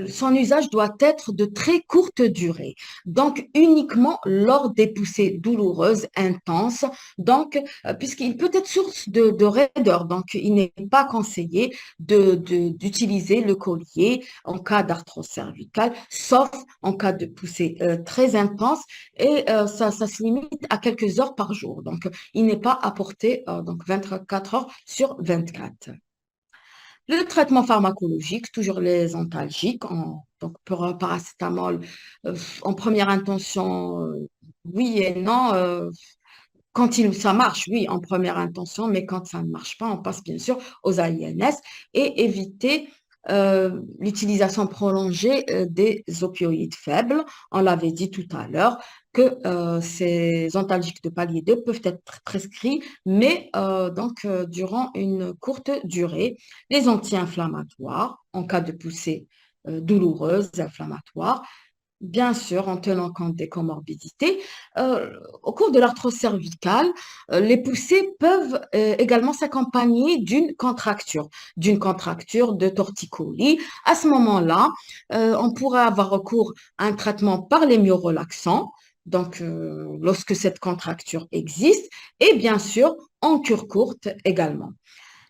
son usage doit être de très courte durée, donc uniquement lors des poussées douloureuses, intenses, donc puisqu'il peut être source de raideur, donc il n'est pas conseillé d'utiliser le collier en cas d'arthrose cervicale, sauf en cas de poussée très intense, et ça se limite à quelques heures par jour, donc il n'est pas apporté donc 24 heures sur 24. Le traitement pharmacologique, toujours les antalgiques, donc pour paracétamol, en première intention, oui et non. Ça marche, oui, en première intention, mais quand ça ne marche pas, on passe bien sûr aux AINS et éviter l'utilisation prolongée des opioïdes faibles. On l'avait dit tout à l'heure que ces antalgiques de palier 2 peuvent être prescrits, mais durant une courte durée. Les anti-inflammatoires, en cas de poussée douloureuse, inflammatoire, bien sûr, en tenant compte des comorbidités. Au cours de l'arthrose cervicale, les poussées peuvent également s'accompagner d'une contracture de torticolis. À ce moment-là, on pourrait avoir recours à un traitement par les myorelaxants, donc lorsque cette contracture existe, et bien sûr en cure courte également.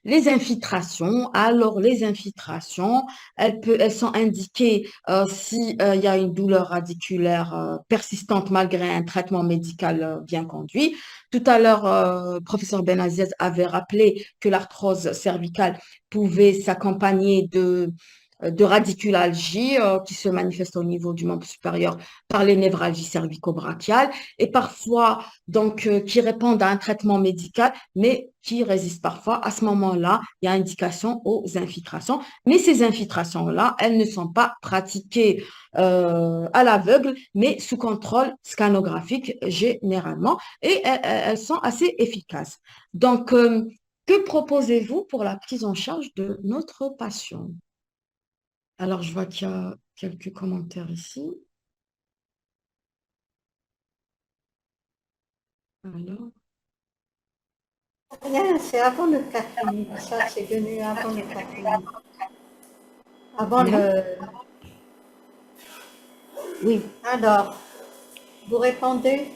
Les infiltrations, alors les infiltrations, elles sont indiquées si il y a une douleur radiculaire persistante malgré un traitement médical bien conduit. Tout à l'heure, professeur Benaziez avait rappelé que l'arthrose cervicale pouvait s'accompagner de radiculalgie qui se manifeste au niveau du membre supérieur par les névralgies cervico-brachiales et parfois donc qui répondent à un traitement médical mais qui résistent parfois. À ce moment-là, il y a indication aux infiltrations. Mais ces infiltrations-là, elles ne sont pas pratiquées à l'aveugle, mais sous contrôle scanographique généralement et elles sont assez efficaces. Donc, que proposez-vous pour la prise en charge de notre patient? Alors, je vois qu'il y a quelques commentaires ici. Alors, Rien, c'est avant le 4 minutes. Ça, c'est venu avant le 4 minutes. Avant bien. le... Oui. Alors, vous répondez?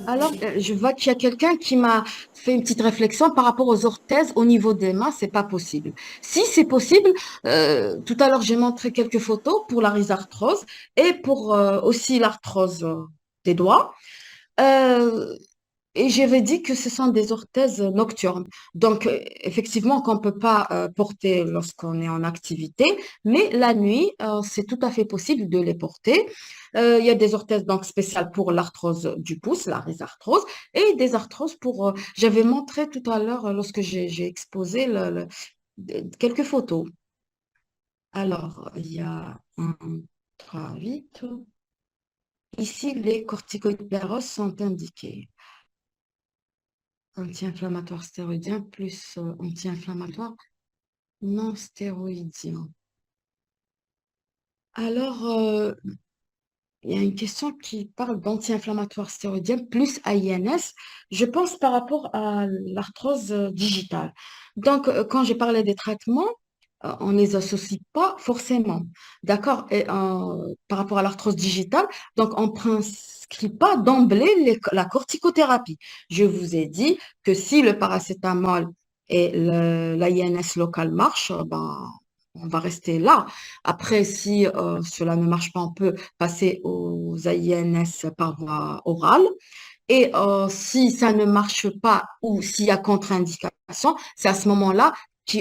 Alors, je vois qu'il y a quelqu'un qui m'a fait une petite réflexion par rapport aux orthèses au niveau des mains, c'est pas possible. Si c'est possible, tout à l'heure j'ai montré quelques photos pour la rhizarthrose et pour aussi l'arthrose des doigts. Euh, Et j'avais dit que ce sont des orthèses nocturnes. Donc, effectivement, qu'on ne peut pas porter lorsqu'on est en activité, mais la nuit, c'est tout à fait possible de les porter. Il y a des orthèses donc spéciales pour l'arthrose du pouce, la rhizarthrose, et des arthroses pour... j'avais montré tout à l'heure lorsque j'ai exposé quelques photos. Alors, il y a un, 3, 8. Ici, les corticoïdes sont indiqués. Anti-inflammatoire stéroïdien plus anti-inflammatoire non stéroïdien. Alors, il y a une question qui parle d'anti-inflammatoire stéroïdien plus AINS, je pense par rapport à l'arthrose digitale. Donc, quand j'ai parlé des traitements, on ne les associe pas forcément. D'accord? Et par rapport à l'arthrose digitale, donc on ne prescrit pas d'emblée la corticothérapie. Je vous ai dit que si le paracétamol et l'AINS local marchent, ben, on va rester là. Après, si cela ne marche pas, on peut passer aux AINS par voie orale. Et si ça ne marche pas ou s'il y a contre-indication, c'est à ce moment-là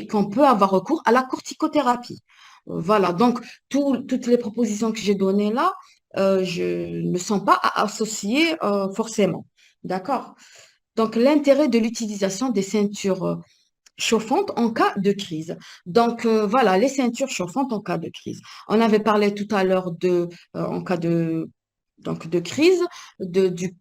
qu'on peut avoir recours à la corticothérapie. Voilà, donc toutes les propositions que j'ai données là, je ne sens pas à associer forcément. D'accord? Donc, l'intérêt de l'utilisation des ceintures chauffantes en cas de crise. Donc, voilà, les ceintures chauffantes en cas de crise. On avait parlé tout à l'heure en cas de crise, du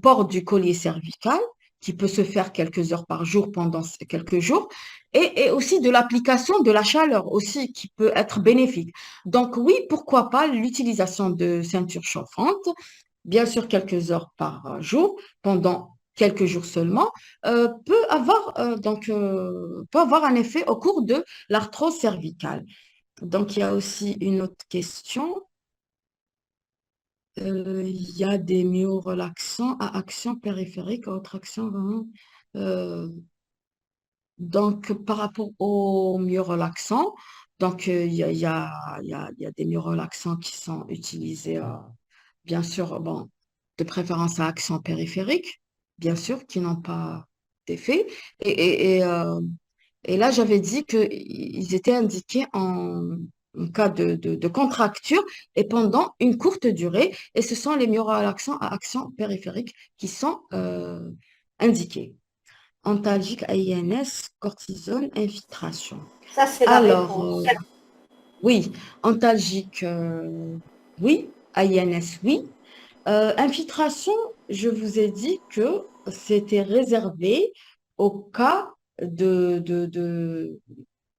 port du collier cervical. qui peut se faire quelques heures par jour pendant quelques jours, et aussi de l'application de la chaleur aussi, qui peut être bénéfique. Donc oui, pourquoi pas l'utilisation de ceintures chauffantes, bien sûr quelques heures par jour, pendant quelques jours seulement, peut avoir un effet au cours de l'arthrose cervicale. Donc, il y a aussi une autre question. Il y a des myorelaxants à action périphérique, à autre action vraiment. Euh, donc, par rapport aux myorelaxants, il y a des myorelaxants qui sont utilisés, bien sûr, bon, de préférence à action périphérique, bien sûr, qui n'ont pas d'effet. Et, et, et, euh, et là, j'avais dit qu'ils étaient indiqués en cas de contracture et pendant une courte durée. Et ce sont les myorelaxants à action périphérique qui sont indiqués. Antalgique, AINS, cortisone, infiltration. Ça, c'est la Alors, réponse. oui, antalgique, oui, AINS, oui. Infiltration, je vous ai dit que c'était réservé au cas de, de, de,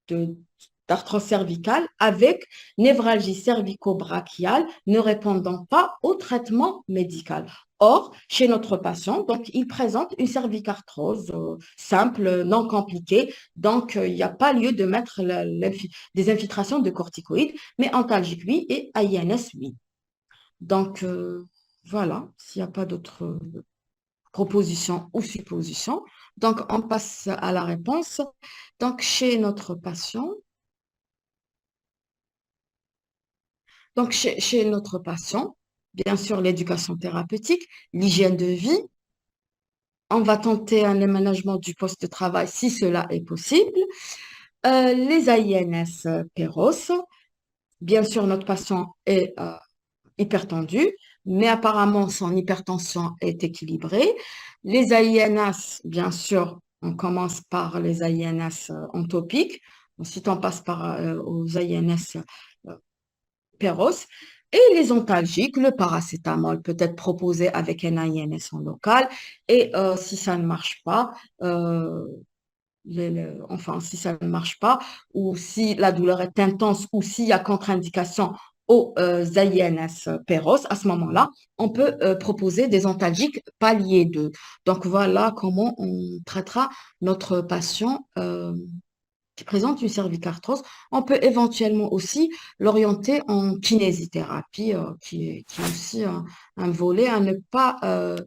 de- d'arthrose cervicale avec névralgie cervico-brachiale ne répondant pas au traitement médical. Or, chez notre patient, donc, il présente une cervicarthrose simple, non compliquée, donc il n'y a pas lieu de mettre des infiltrations de corticoïdes, mais antalgique, oui, et AINS, oui. Donc, voilà, s'il n'y a pas d'autres propositions ou suppositions. Donc, on passe à la réponse. Donc, chez notre patient, chez notre patient, bien sûr, l'éducation thérapeutique, l'hygiène de vie, on va tenter un aménagement du poste de travail si cela est possible. Les AINS PEROS, bien sûr, notre patient est hypertendu, mais apparemment son hypertension est équilibrée. Les AINS, bien sûr, on commence par les AINS entopiques, ensuite on passe aux AINS Péros. Et les antalgiques, le paracétamol peut être proposé avec un AINS en local. Et si ça ne marche pas, si ça ne marche pas, ou si la douleur est intense, ou s'il y a contre-indication aux AINS Péros, à ce moment-là, on peut proposer des antalgiques palier 2. Donc voilà comment on traitera notre patient qui présente une cervicarthrose. On peut éventuellement aussi l'orienter en kinésithérapie, qui est aussi un volet à ne pas euh,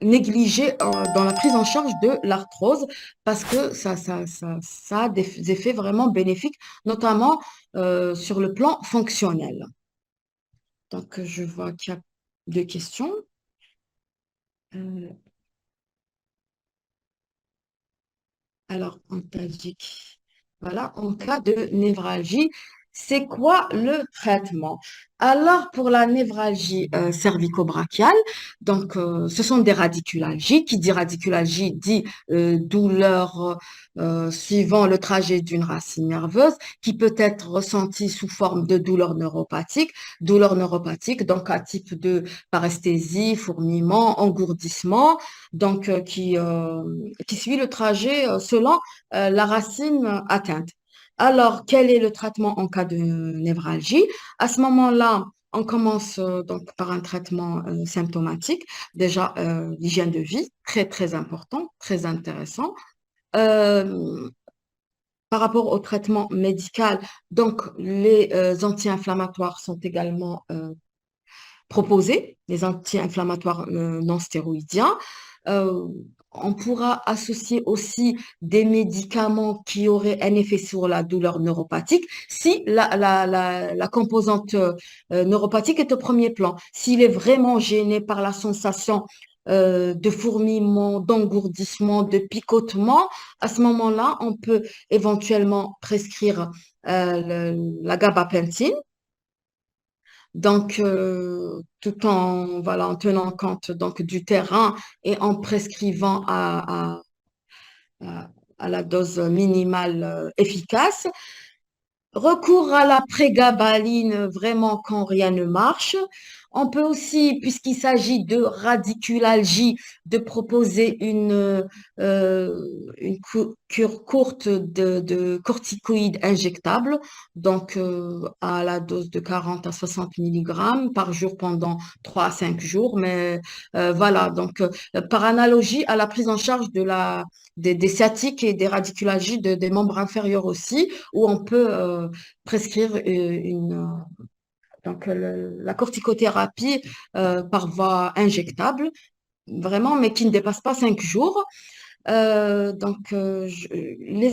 négliger dans la prise en charge de l'arthrose parce que ça a des effets vraiment bénéfiques, notamment sur le plan fonctionnel. Donc, je vois qu'il y a deux questions. Euh, alors, antalgique. Voilà, en cas de névralgie, c'est quoi le traitement? Alors, pour la névralgie cervico-brachiale, donc ce sont des radiculalgies. Qui dit radiculalgie dit douleur suivant le trajet d'une racine nerveuse qui peut être ressentie sous forme de douleur neuropathique, donc à type de paresthésie, fourmillement, engourdissement, donc qui suit le trajet selon la racine atteinte. Alors, quel est le traitement en cas de névralgie? À ce moment-là, on commence donc par un traitement symptomatique. Déjà, l'hygiène de vie, très très important, très intéressant. Euh, Par rapport au traitement médical, donc les anti-inflammatoires sont également proposés, les anti-inflammatoires non stéroïdiens. Euh, on pourra associer aussi des médicaments qui auraient un effet sur la douleur neuropathique si la composante neuropathique est au premier plan. S'il est vraiment gêné par la sensation de fourmillement, d'engourdissement, de picotement, à ce moment-là, on peut éventuellement prescrire la gabapentine donc, tout en, voilà, en tenant compte donc, du terrain et en prescrivant à- à la dose minimale efficace. Recours à la prégabaline vraiment quand rien ne marche. On peut aussi, puisqu'il s'agit de radiculalgie, de proposer euh, une cure courte de corticoïdes injectables, donc à la dose de 40 à 60 mg par jour pendant 3 à 5 jours. Mais voilà, donc par analogie à la prise en charge des sciatiques et des radiculalgies des membres inférieurs aussi, où on peut prescrire la corticothérapie par voie injectable, vraiment, mais qui ne dépasse pas 5 jours. Les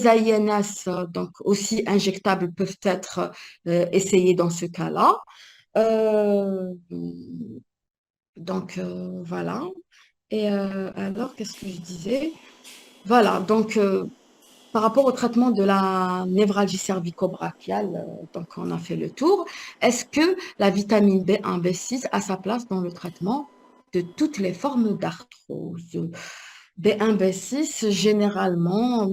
AINS, donc aussi injectables, peuvent être essayés dans ce cas-là. Euh, voilà. Et alors, qu'est-ce que je disais? Voilà, donc par rapport au traitement de la névralgie cervico-brachiale, donc on a fait le tour. Est-ce que la vitamine B1, B6 a sa place dans le traitement de toutes les formes d'arthrose? B1, B6, généralement,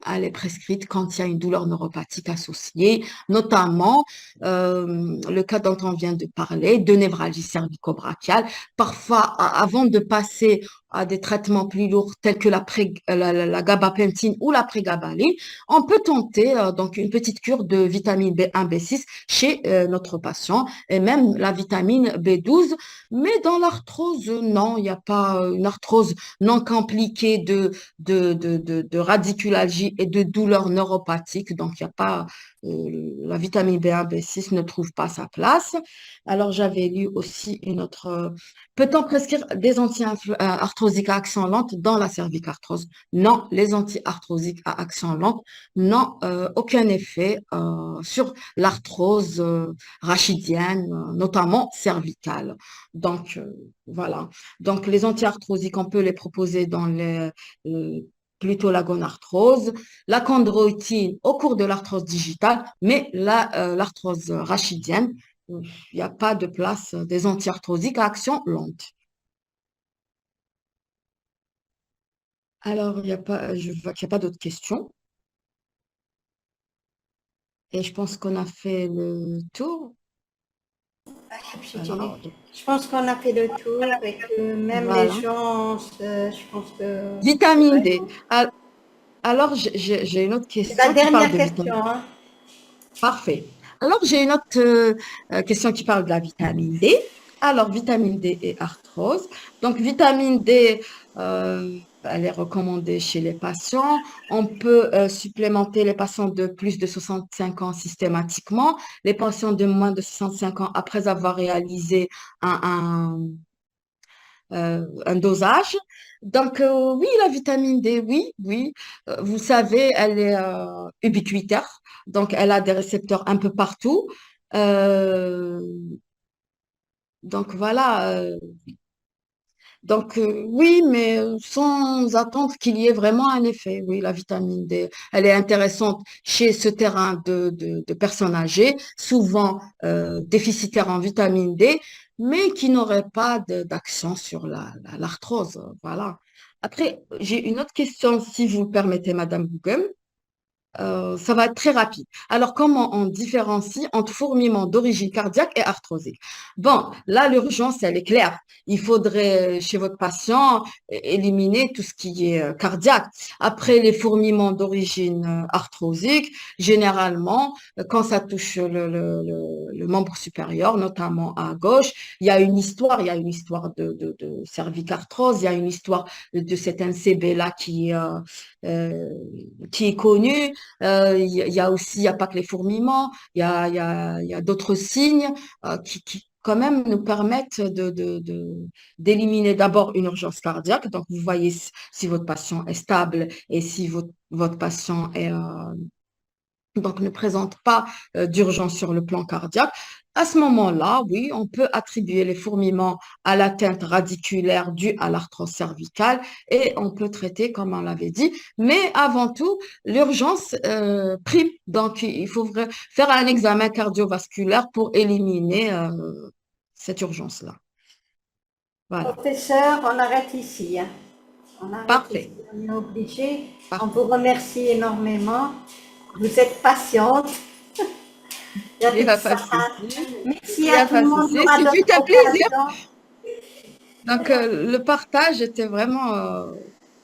elle est prescrite quand il y a une douleur neuropathique associée, notamment le cas dont on vient de parler, de névralgie cervico-brachiale. Parfois, avant de passer à des traitements plus lourds tels que la gabapentine ou la prégabaline, on peut tenter donc une petite cure de vitamine B1, B6 chez notre patient et même la vitamine B12. Mais dans l'arthrose, non, il n'y a pas une arthrose non compliquée de radiculalgie et de douleurs neuropathiques. Donc, il n'y a pas, la vitamine B1, B6 ne trouve pas sa place. Alors, j'avais lu aussi une autre. Peut-on prescrire des anti-arthrosiques à action lente dans la cervicarthrose? Non, les anti-arthrosiques à action lente n'ont aucun effet sur l'arthrose rachidienne, notamment cervicale. Donc, voilà. Donc, les anti-arthrosiques, on peut les proposer dans euh, plutôt la gonarthrose, la chondroïtine au cours de l'arthrose digitale, mais l'arthrose rachidienne, il n'y a pas de place des anti-arthrosiques à action lente. Alors, il y a pas, je vois qu'il n'y a pas d'autres questions. Et je pense qu'on a fait le tour. Alors, Je pense qu'on a fait le tour et que même les voilà. gens, je pense que c'est Vitamine vrai. D. Alors, j'ai une autre C'est la question qui parle dernière de vitamine. question, hein. Parfait. Alors, j'ai une autre question qui parle de la vitamine D. Alors, vitamine D et arthrose. Donc, vitamine D, elle est recommandée chez les patients. On peut supplémenter les patients de plus de 65 ans systématiquement. Les patients de moins de 65 ans après avoir réalisé un, un dosage. Donc, oui, la vitamine D, oui, oui. Vous savez, elle est ubiquitaire. Donc, elle a des récepteurs un peu partout. Euh, donc, voilà. Oui, mais sans attendre qu'il y ait vraiment un effet. Oui, la vitamine D, elle est intéressante chez ce terrain de personnes âgées, souvent déficitaires en vitamine D, mais qui n'auraient pas d'action sur l'arthrose. Voilà. Après, j'ai une autre question, si vous le permettez, Madame Bougum. Ça va être très rapide. Alors, comment on différencie entre fourmillement d'origine cardiaque et arthrosique? Bon, là, l'urgence, elle est claire. Il faudrait, chez votre patient, éliminer tout ce qui est cardiaque. Après, les fourmillements d'origine arthrosique, généralement, quand ça touche le membre supérieur, notamment à gauche, il y a une histoire de cervicarthrose, il y a une histoire de cet NCB-là euh, qui est connu. Il y a aussi, il n'y a pas que les fourmillements, il y a d'autres signes qui quand même nous permettent d'éliminer d'abord une urgence cardiaque. Donc, vous voyez si votre patient est stable et si votre patient est, donc ne présente pas d'urgence sur le plan cardiaque. À ce moment-là, oui, on peut attribuer les fourmillements à l'atteinte radiculaire due à l'arthrose cervicale et on peut traiter, comme on l'avait dit. Mais avant tout, l'urgence prime. Donc, il faut faire un examen cardiovasculaire pour éliminer cette urgence-là. Voilà. Professeur, on arrête ici, hein. On arrête ici, Parfait. on est obligé. On Parfait. vous remercie énormément. Vous êtes patiente. Il n'y a pas de Saha. souci. Merci Il n'y à a tout pas le de monde. souci. On aura Ce fut d'autres un plaisir. occasions. Donc, le partage était vraiment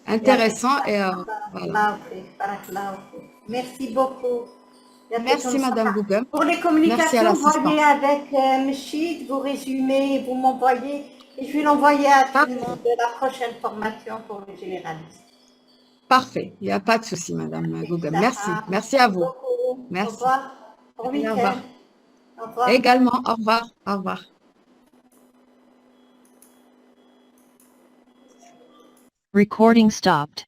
intéressant et voilà. Merci beaucoup. Merci, Madame Gougem. Pour les Merci à communications, voyez l'assistance. avec Mchid, vous résumez, vous m'envoyez et je vais l'envoyer à tout le Parfait. monde de la prochaine formation pour les généralistes. Parfait. Il n'y a pas de souci, Madame Gougem. Merci. Saha. Merci à Merci vous. beaucoup. Au Merci. revoir. Bon Allez, au week-end. revoir. Au revoir. Également, au revoir. Au revoir. Recording stopped.